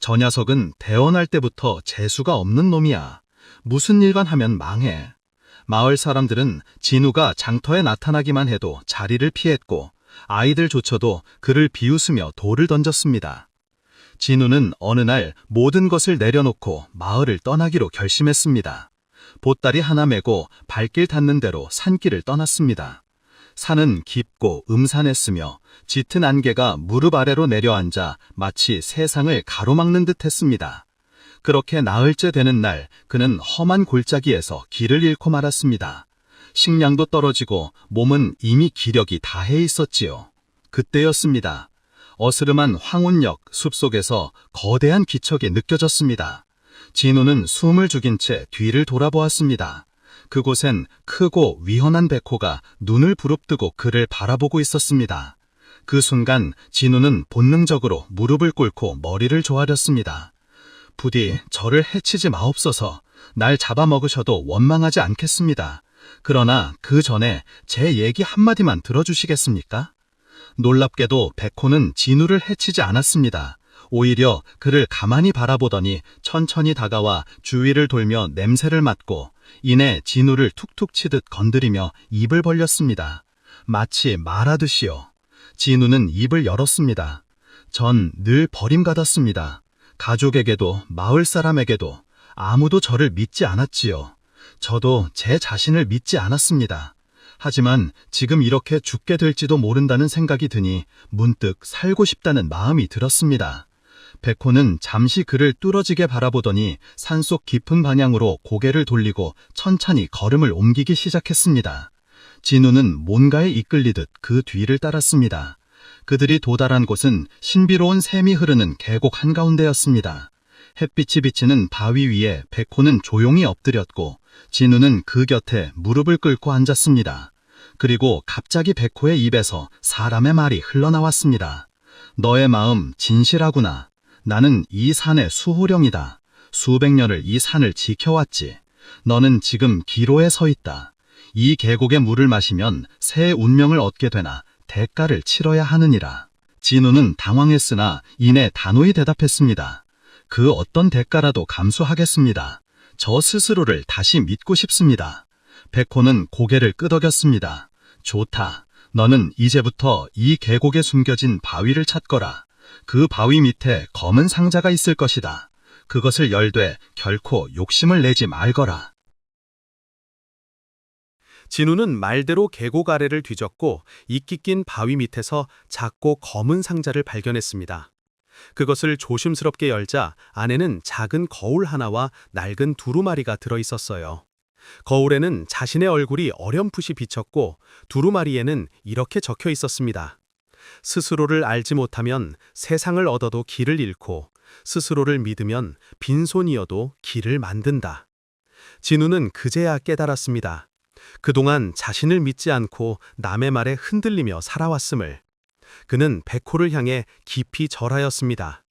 저 녀석은 태어날 때부터 재수가 없는 놈이야. 무슨 일만 하면 망해. 마을 사람들은 진우가 장터에 나타나기만 해도 자리를 피했고 아이들조차도 그를 비웃으며 돌을 던졌습니다. 진우는 어느 날 모든 것을 내려놓고 마을을 떠나기로 결심했습니다. 보따리 하나 메고 발길 닿는 대로 산길을 떠났습니다. 산은 깊고 음산했으며 짙은 안개가 무릎 아래로 내려앉아 마치 세상을 가로막는 듯 했습니다. 그렇게 나흘째 되는 날 그는 험한 골짜기에서 길을 잃고 말았습니다. 식량도 떨어지고 몸은 이미 기력이 다해 있었지요. 그때였습니다. 어스름한 황혼역 숲속에서 거대한 기척이 느껴졌습니다. 진우는 숨을 죽인 채 뒤를 돌아보았습니다. 그곳엔 크고 위험한 백호가 눈을 부릅뜨고 그를 바라보고 있었습니다. 그 순간 진우는 본능적으로 무릎을 꿇고 머리를 조아렸습니다. 부디 저를 해치지 마옵소서. 날 잡아먹으셔도 원망하지 않겠습니다. 그러나 그 전에 제 얘기 한마디만 들어주시겠습니까? 놀랍게도 백호는 진우를 해치지 않았습니다. 오히려 그를 가만히 바라보더니 천천히 다가와 주위를 돌며 냄새를 맡고 이내 진우를 툭툭 치듯 건드리며 입을 벌렸습니다. 마치 말하듯이요. 진우는 입을 열었습니다. 전 늘 버림받았습니다. 가족에게도 마을 사람에게도 아무도 저를 믿지 않았지요. 저도 제 자신을 믿지 않았습니다. 하지만 지금 이렇게 죽게 될지도 모른다는 생각이 드니 문득 살고 싶다는 마음이 들었습니다. 백호는 잠시 그를 뚫어지게 바라보더니 산속 깊은 방향으로 고개를 돌리고 천천히 걸음을 옮기기 시작했습니다. 진우는 뭔가에 이끌리듯 그 뒤를 따랐습니다. 그들이 도달한 곳은 신비로운 샘이 흐르는 계곡 한가운데였습니다. 햇빛이 비치는 바위 위에 백호는 조용히 엎드렸고 진우는 그 곁에 무릎을 꿇고 앉았습니다. 그리고 갑자기 백호의 입에서 사람의 말이 흘러나왔습니다. 너의 마음 진실하구나. 나는 이 산의 수호령이다. 수백 년을 이 산을 지켜왔지. 너는 지금 기로에 서 있다. 이 계곡의 물을 마시면 새 운명을 얻게 되나 대가를 치러야 하느니라. 진우는 당황했으나 이내 단호히 대답했습니다. 그 어떤 대가라도 감수하겠습니다. 저 스스로를 다시 믿고 싶습니다. 백호는 고개를 끄덕였습니다. 좋다. 너는 이제부터 이 계곡에 숨겨진 바위를 찾거라. 그 바위 밑에 검은 상자가 있을 것이다. 그것을 열되 결코 욕심을 내지 말거라. 진우는 말대로 계곡 아래를 뒤졌고 이끼 낀 바위 밑에서 작고 검은 상자를 발견했습니다. 그것을 조심스럽게 열자 안에는 작은 거울 하나와 낡은 두루마리가 들어있었어요. 거울에는 자신의 얼굴이 어렴풋이 비쳤고 두루마리에는 이렇게 적혀 있었습니다. 스스로를 알지 못하면 세상을 얻어도 길을 잃고 스스로를 믿으면 빈손이어도 길을 만든다. 진우는 그제야 깨달았습니다. 그동안 자신을 믿지 않고 남의 말에 흔들리며 살아왔음을. 그는 백호를 향해 깊이 절하였습니다.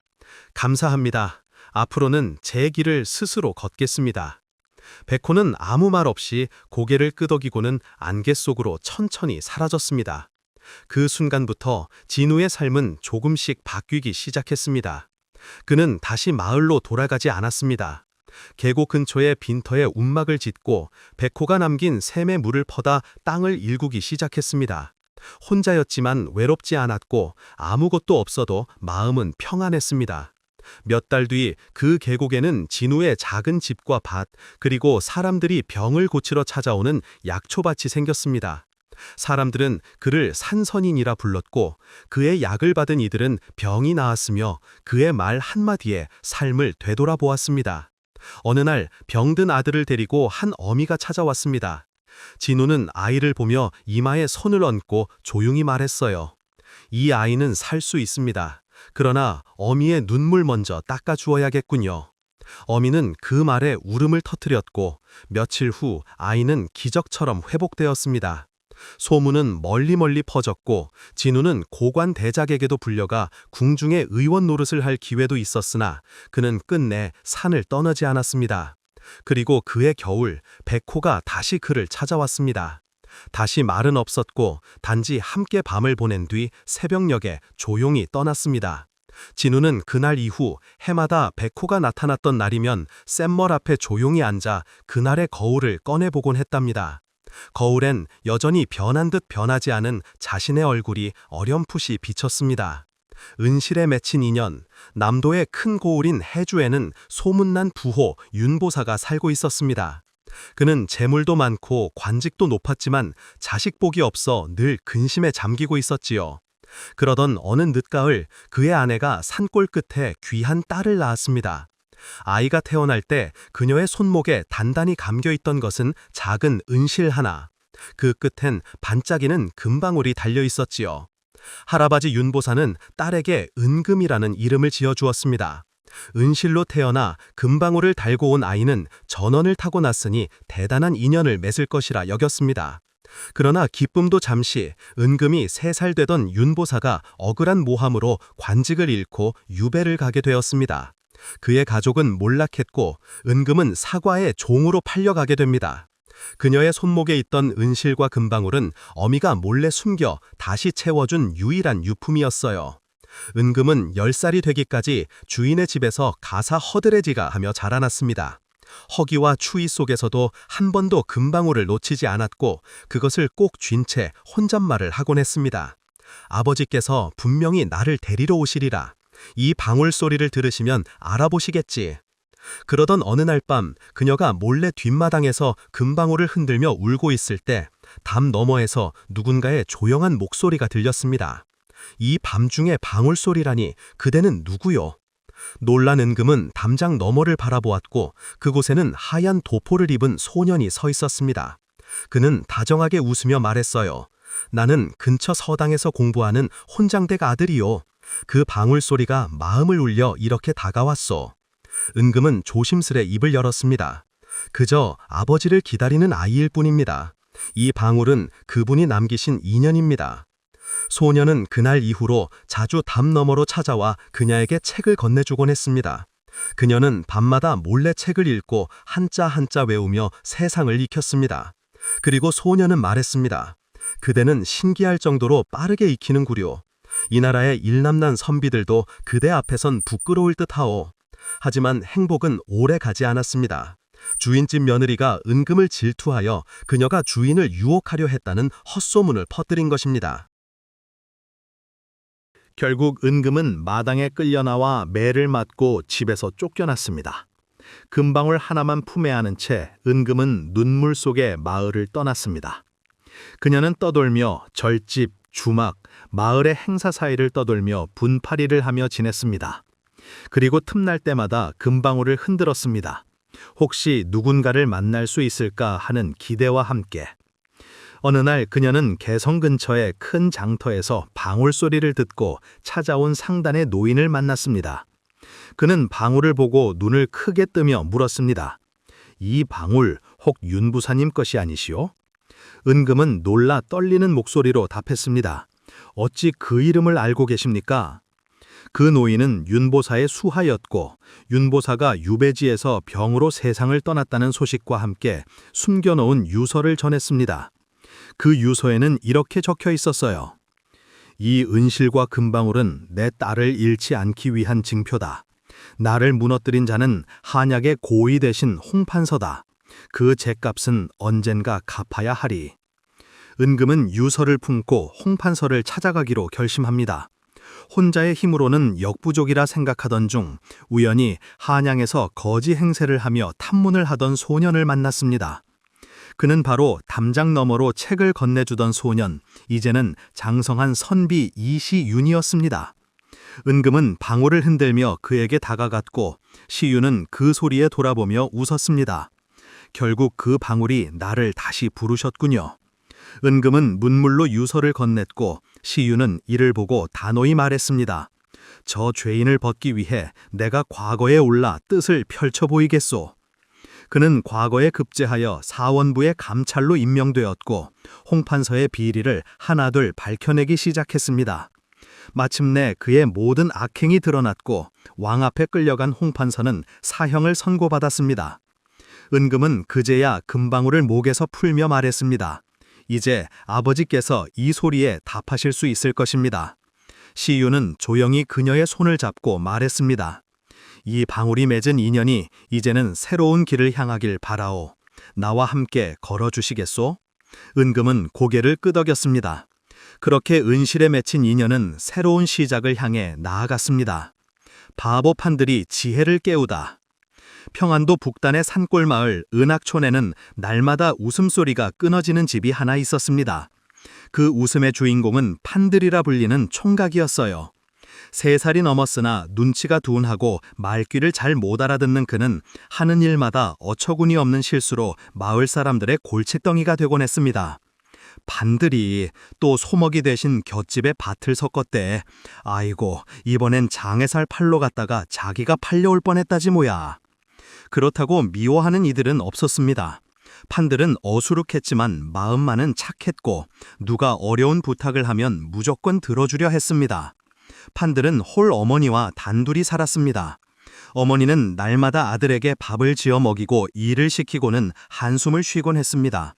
감사합니다. 앞으로는 제 길을 스스로 걷겠습니다. 백호는 아무 말 없이 고개를 끄덕이고는 안개 속으로 천천히 사라졌습니다. 그 순간부터 진우의 삶은 조금씩 바뀌기 시작했습니다. 그는 다시 마을로 돌아가지 않았습니다. 계곡 근처의 빈터에 움막을 짓고 백호가 남긴 샘의 물을 퍼다 땅을 일구기 시작했습니다. 혼자였지만 외롭지 않았고 아무것도 없어도 마음은 평안했습니다. 몇 달 뒤 그 계곡에는 진우의 작은 집과 밭, 그리고 사람들이 병을 고치러 찾아오는 약초밭이 생겼습니다. 사람들은 그를 산선인이라 불렀고 그의 약을 받은 이들은 병이 나았으며 그의 말 한마디에 삶을 되돌아보았습니다. 어느 날 병든 아들을 데리고 한 어미가 찾아왔습니다. 진우는 아이를 보며 이마에 손을 얹고 조용히 말했어요. 이 아이는 살 수 있습니다. 그러나 어미의 눈물 먼저 닦아주어야겠군요. 어미는 그 말에 울음을 터뜨렸고 며칠 후 아이는 기적처럼 회복되었습니다. 소문은 멀리 퍼졌고 진우는 고관 대작에게도 불려가 궁중의 의원 노릇을 할 기회도 있었으나 그는 끝내 산을 떠나지 않았습니다. 그리고 그해 겨울 백호가 다시 그를 찾아왔습니다. 다시 말은 없었고 단지 함께 밤을 보낸 뒤 새벽녘에 조용히 떠났습니다. 진우는 그날 이후 해마다 백호가 나타났던 날이면 샘멀 앞에 조용히 앉아 그날의 거울을 꺼내보곤 했답니다. 거울엔 여전히 변한 듯 변하지 않은 자신의 얼굴이 어렴풋이 비쳤습니다. 은실에 맺힌 인연, 남도의 큰 고을인 해주에는 소문난 부호 윤보사가 살고 있었습니다. 그는 재물도 많고 관직도 높았지만 자식 복이 없어 늘 근심에 잠기고 있었지요. 그러던 어느 늦가을 그의 아내가 산골 끝에 귀한 딸을 낳았습니다. 아이가 태어날 때 그녀의 손목에 단단히 감겨있던 것은 작은 은실 하나. 그 끝엔 반짝이는 금방울이 달려 있었지요. 할아버지 윤보사는 딸에게 은금이라는 이름을 지어주었습니다. 은실로 태어나 금방울을 달고 온 아이는 전원을 타고 났으니 대단한 인연을 맺을 것이라 여겼습니다. 그러나 기쁨도 잠시, 은금이 3살 되던 윤보사가 억울한 모함으로 관직을 잃고 유배를 가게 되었습니다. 그의 가족은 몰락했고 은금은 사과의 종으로 팔려가게 됩니다. 그녀의 손목에 있던 은실과 금방울은 어미가 몰래 숨겨 다시 채워준 유일한 유품이었어요. 은금은 10살이 되기까지 주인의 집에서 가사 허드레지가 하며 자라났습니다. 허기와 추위 속에서도 한 번도 금방울을 놓치지 않았고 그것을 꼭 쥔 채 혼잣말을 하곤 했습니다. 아버지께서 분명히 나를 데리러 오시리라. 이 방울 소리를 들으시면 알아보시겠지. 그러던 어느 날 밤 그녀가 몰래 뒷마당에서 금방울을 흔들며 울고 있을 때 담 너머에서 누군가의 조용한 목소리가 들렸습니다. 이 밤중에 방울 소리라니 그대는 누구요? 놀란 은금은 담장 너머를 바라보았고 그곳에는 하얀 도포를 입은 소년이 서 있었습니다. 그는 다정하게 웃으며 말했어요. 나는 근처 서당에서 공부하는 혼장댁 아들이요. 그 방울소리가 마음을 울려 이렇게 다가왔소. 은금은 조심스레 입을 열었습니다. 그저 아버지를 기다리는 아이일 뿐입니다. 이 방울은 그분이 남기신 인연입니다. 소년은 그날 이후로 자주 담 너머로 찾아와 그녀에게 책을 건네주곤 했습니다. 그녀는 밤마다 몰래 책을 읽고 한자 한자 외우며 세상을 익혔습니다. 그리고 소년은 말했습니다. 그대는 신기할 정도로 빠르게 익히는구려. 이 나라의 일남난 선비들도 그대 앞에선 부끄러울 듯하오. 하지만 행복은 오래 가지 않았습니다. 주인집 며느리가 은금을 질투하여 그녀가 주인을 유혹하려 했다는 헛소문을 퍼뜨린 것입니다. 결국 은금은 마당에 끌려나와 매를 맞고 집에서 쫓겨났습니다. 금방울 하나만 품에 안은 채 은금은 눈물 속에 마을을 떠났습니다. 그녀는 떠돌며 절집, 주막, 마을의 행사 사이를 떠돌며 분파리를 하며 지냈습니다. 그리고 틈날 때마다 금방울을 흔들었습니다. 혹시 누군가를 만날 수 있을까 하는 기대와 함께. 어느 날 그녀는 개성 근처의 큰 장터에서 방울 소리를 듣고 찾아온 상단의 노인을 만났습니다. 그는 방울을 보고 눈을 크게 뜨며 물었습니다. 이 방울 혹 윤부사님 것이 아니시오? 은금은 놀라 떨리는 목소리로 답했습니다. 어찌 그 이름을 알고 계십니까? 그 노인은 윤보사의 수하였고 윤보사가 유배지에서 병으로 세상을 떠났다는 소식과 함께 숨겨놓은 유서를 전했습니다. 그 유서에는 이렇게 적혀 있었어요. 이 은실과 금방울은 내 딸을 잃지 않기 위한 징표다. 나를 무너뜨린 자는 한약의 고의 대신 홍판서다. 그 죗값은 언젠가 갚아야 하리. 은금은 유서를 품고 홍판서를 찾아가기로 결심합니다. 혼자의 힘으로는 역부족이라 생각하던 중 우연히 한양에서 거지 행세를 하며 탐문을 하던 소년을 만났습니다. 그는 바로 담장 너머로 책을 건네주던 소년, 이제는 장성한 선비 이시윤이었습니다. 은금은 방울을 흔들며 그에게 다가갔고 시윤은 그 소리에 돌아보며 웃었습니다. 결국 그 방울이 나를 다시 부르셨군요. 은금은 문물로 유서를 건넸고 시윤은 이를 보고 단호히 말했습니다. 저 죄인을 벗기 위해 내가 과거에 올라 뜻을 펼쳐 보이겠소. 그는 과거에 급제하여 사원부의 감찰로 임명되었고 홍판서의 비리를 하나둘 밝혀내기 시작했습니다. 마침내 그의 모든 악행이 드러났고 왕 앞에 끌려간 홍판서는 사형을 선고받았습니다. 은금은 그제야 금방울을 목에서 풀며 말했습니다. 이제 아버지께서 이 소리에 답하실 수 있을 것입니다. 시윤은 조용히 그녀의 손을 잡고 말했습니다. 이 방울이 맺은 인연이 이제는 새로운 길을 향하길 바라오. 나와 함께 걸어주시겠소? 은금은 고개를 끄덕였습니다. 그렇게 은실에 맺힌 인연은 새로운 시작을 향해 나아갔습니다. 바보판들이 지혜를 깨우다. 평안도 북단의 산골마을 은악촌에는 날마다 웃음소리가 끊어지는 집이 하나 있었습니다. 그 웃음의 주인공은 판들이라 불리는 총각이었어요. 3살이 넘었으나 눈치가 둔하고 말귀를 잘 못 알아듣는 그는 하는 일마다 어처구니 없는 실수로 마을 사람들의 골칫덩이가 되곤 했습니다. 판들이 또 소먹이 대신 곁집에 밭을 섞었대. 아이고, 이번엔 장애살 팔러 갔다가 자기가 팔려올 뻔했다지 뭐야. 그렇다고 미워하는 이들은 없었습니다. 판들은 어수룩했지만 마음만은 착했고 누가 어려운 부탁을 하면 무조건 들어주려 했습니다. 판들은 홀 어머니와 단둘이 살았습니다. 어머니는 날마다 아들에게 밥을 지어 먹이고 일을 시키고는 한숨을 쉬곤 했습니다.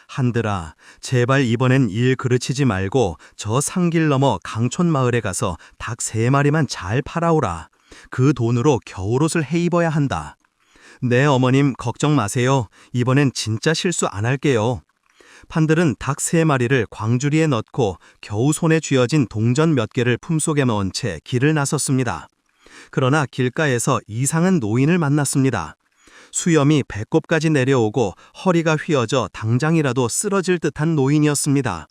한들아, 제발 이번엔 일 그르치지 말고 저 산길 넘어 강촌 마을에 가서 닭 3마리만 잘 팔아오라. 그 돈으로 겨울옷을 해 입어야 한다. 네, 어머님 걱정 마세요. 이번엔 진짜 실수 안 할게요. 판들은 닭 3마리를 광주리에 넣고 겨우 손에 쥐어진 동전 몇 개를 품속에 넣은 채 길을 나섰습니다. 그러나 길가에서 이상한 노인을 만났습니다. 수염이 배꼽까지 내려오고 허리가 휘어져 당장이라도 쓰러질 듯한 노인이었습니다.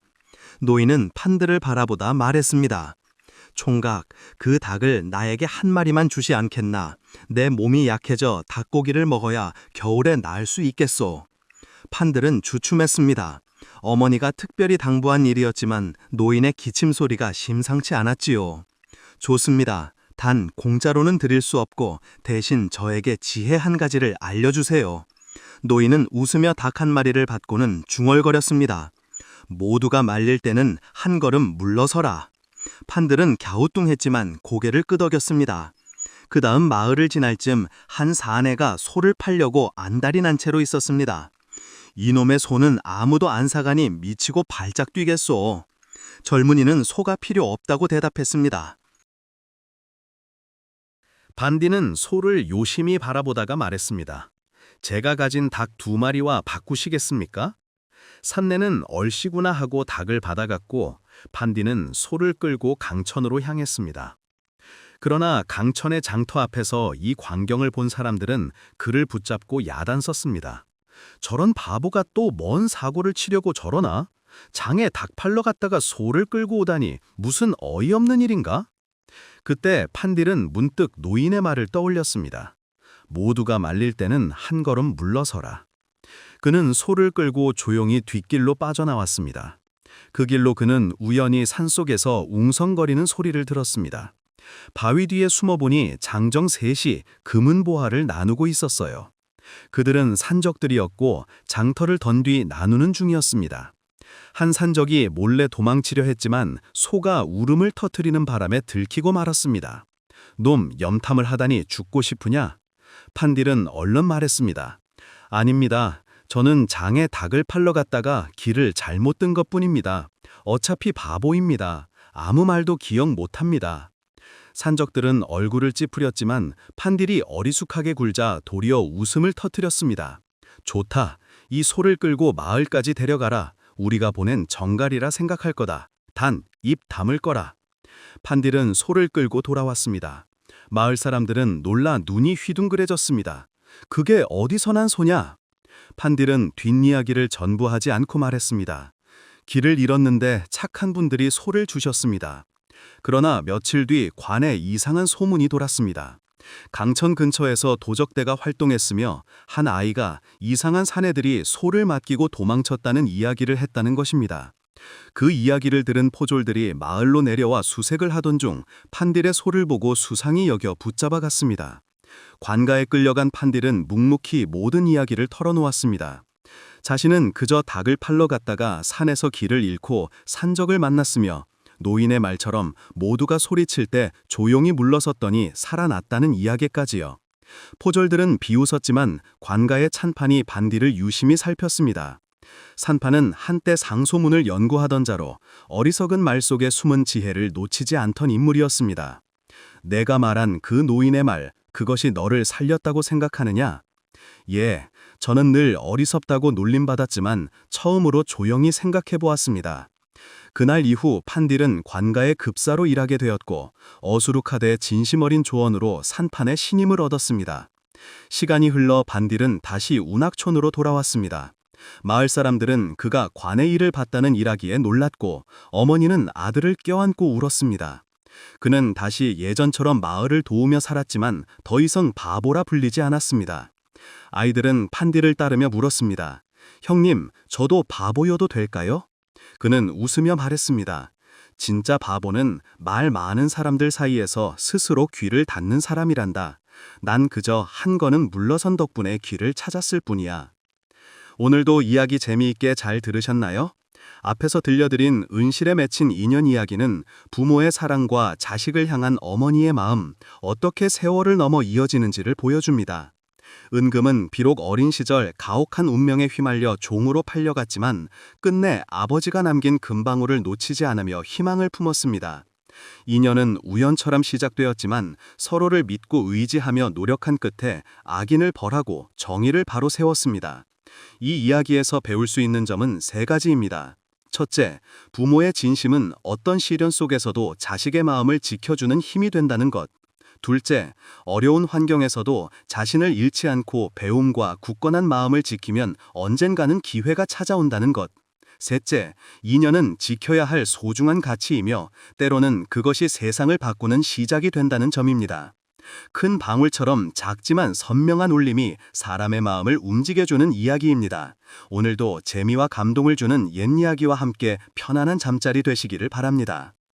노인은 판들을 바라보다 말했습니다. 총각, 그 닭을 나에게 한 마리만 주시 않겠나. 내 몸이 약해져 닭고기를 먹어야 겨울에 나을 수 있겠소. 판들은 주춤했습니다. 어머니가 특별히 당부한 일이었지만 노인의 기침 소리가 심상치 않았지요. 좋습니다. 단 공짜로는 드릴 수 없고 대신 저에게 지혜 한 가지를 알려주세요. 노인은 웃으며 닭 한 마리를 받고는 중얼거렸습니다. 모두가 말릴 때는 한 걸음 물러서라. 판들은 갸우뚱했지만 고개를 끄덕였습니다. 그 다음 마을을 지날 즈음 한 사내가 소를 팔려고 안달이 난 채로 있었습니다. 이놈의 소는 아무도 안 사가니 미치고 발작 뛰겠소. 젊은이는 소가 필요 없다고 대답했습니다. 반디는 소를 요심히 바라보다가 말했습니다. 제가 가진 닭 2마리와 바꾸시겠습니까? 산내는 얼씨구나 하고 닭을 받아갔고 반디는 소를 끌고 강천으로 향했습니다. 그러나 강천의 장터 앞에서 이 광경을 본 사람들은 그를 붙잡고 야단썼습니다. 저런 바보가 또 뭔 사고를 치려고 저러나? 장에 닭 팔러 갔다가 소를 끌고 오다니 무슨 어이없는 일인가? 그때 판딜은 문득 노인의 말을 떠올렸습니다. 모두가 말릴 때는 한 걸음 물러서라. 그는 소를 끌고 조용히 뒷길로 빠져나왔습니다. 그 길로 그는 우연히 산속에서 웅성거리는 소리를 들었습니다. 바위 뒤에 숨어보니 장정 셋이 금은 보화를 나누고 있었어요. 그들은 산적들이었고 장터를 던 뒤 나누는 중이었습니다. 한 산적이 몰래 도망치려 했지만 소가 울음을 터뜨리는 바람에 들키고 말았습니다. 놈 염탐을 하다니 죽고 싶으냐? 판딜은 얼른 말했습니다. 아닙니다. 저는 장에 닭을 팔러 갔다가 길을 잘못 든 것뿐입니다. 어차피 바보입니다. 아무 말도 기억 못합니다. 산적들은 얼굴을 찌푸렸지만 판딜이 어리숙하게 굴자 도리어 웃음을 터뜨렸습니다. 좋다. 이 소를 끌고 마을까지 데려가라. 우리가 보낸 정갈이라 생각할 거다. 단 입 다물 거라. 판딜은 소를 끌고 돌아왔습니다. 마을 사람들은 놀라 눈이 휘둥그레졌습니다. 그게 어디서 난 소냐? 판딜은 뒷이야기를 전부 하지 않고 말했습니다. 길을 잃었는데 착한 분들이 소를 주셨습니다. 그러나 며칠 뒤 관에 이상한 소문이 돌았습니다. 강천 근처에서 도적대가 활동했으며 한 아이가 이상한 사내들이 소를 맡기고 도망쳤다는 이야기를 했다는 것입니다. 그 이야기를 들은 포졸들이 마을로 내려와 수색을 하던 중 판딜의 소를 보고 수상히 여겨 붙잡아 갔습니다. 관가에 끌려간 판딜은 묵묵히 모든 이야기를 털어놓았습니다. 자신은 그저 닭을 팔러 갔다가 산에서 길을 잃고 산적을 만났으며 노인의 말처럼 모두가 소리칠 때 조용히 물러섰더니 살아났다는 이야기까지요. 포졸들은 비웃었지만 관가의 찬판이 반디를 유심히 살폈습니다. 산판은 한때 상소문을 연구하던 자로 어리석은 말 속에 숨은 지혜를 놓치지 않던 인물이었습니다. 내가 말한 그 노인의 말, 그것이 너를 살렸다고 생각하느냐? 예, 저는 늘 어리석다고 놀림받았지만 처음으로 조용히 생각해 보았습니다. 그날 이후 판딜은 관가에 급사로 일하게 되었고 어수룩하되 진심 어린 조언으로 산판에 신임을 얻었습니다. 시간이 흘러 반딜은 다시 운악촌으로 돌아왔습니다. 마을 사람들은 그가 관의 일을 봤다는 일하기에 놀랐고 어머니는 아들을 껴안고 울었습니다. 그는 다시 예전처럼 마을을 도우며 살았지만 더 이상 바보라 불리지 않았습니다. 아이들은 판딜을 따르며 물었습니다. 형님, 저도 바보여도 될까요? 그는 웃으며 말했습니다. 진짜 바보는 말 많은 사람들 사이에서 스스로 귀를 닫는 사람이란다. 난 그저 한 걸음 물러선 덕분에 귀를 찾았을 뿐이야. 오늘도 이야기 재미있게 잘 들으셨나요? 앞에서 들려드린 은실에 맺힌 인연 이야기는 부모의 사랑과 자식을 향한 어머니의 마음, 어떻게 세월을 넘어 이어지는지를 보여줍니다. 은금은 비록 어린 시절 가혹한 운명에 휘말려 종으로 팔려갔지만 끝내 아버지가 남긴 금방울을 놓치지 않으며 희망을 품었습니다. 인연은 우연처럼 시작되었지만 서로를 믿고 의지하며 노력한 끝에 악인을 벌하고 정의를 바로 세웠습니다. 이 이야기에서 배울 수 있는 점은 3가지입니다. 첫째, 부모의 진심은 어떤 시련 속에서도 자식의 마음을 지켜주는 힘이 된다는 것. 둘째, 어려운 환경에서도 자신을 잃지 않고 배움과 굳건한 마음을 지키면 언젠가는 기회가 찾아온다는 것. 셋째, 인연은 지켜야 할 소중한 가치이며 때로는 그것이 세상을 바꾸는 시작이 된다는 점입니다. 큰 방울처럼 작지만 선명한 울림이 사람의 마음을 움직여주는 이야기입니다. 오늘도 재미와 감동을 주는 옛 이야기와 함께 편안한 잠자리 되시기를 바랍니다.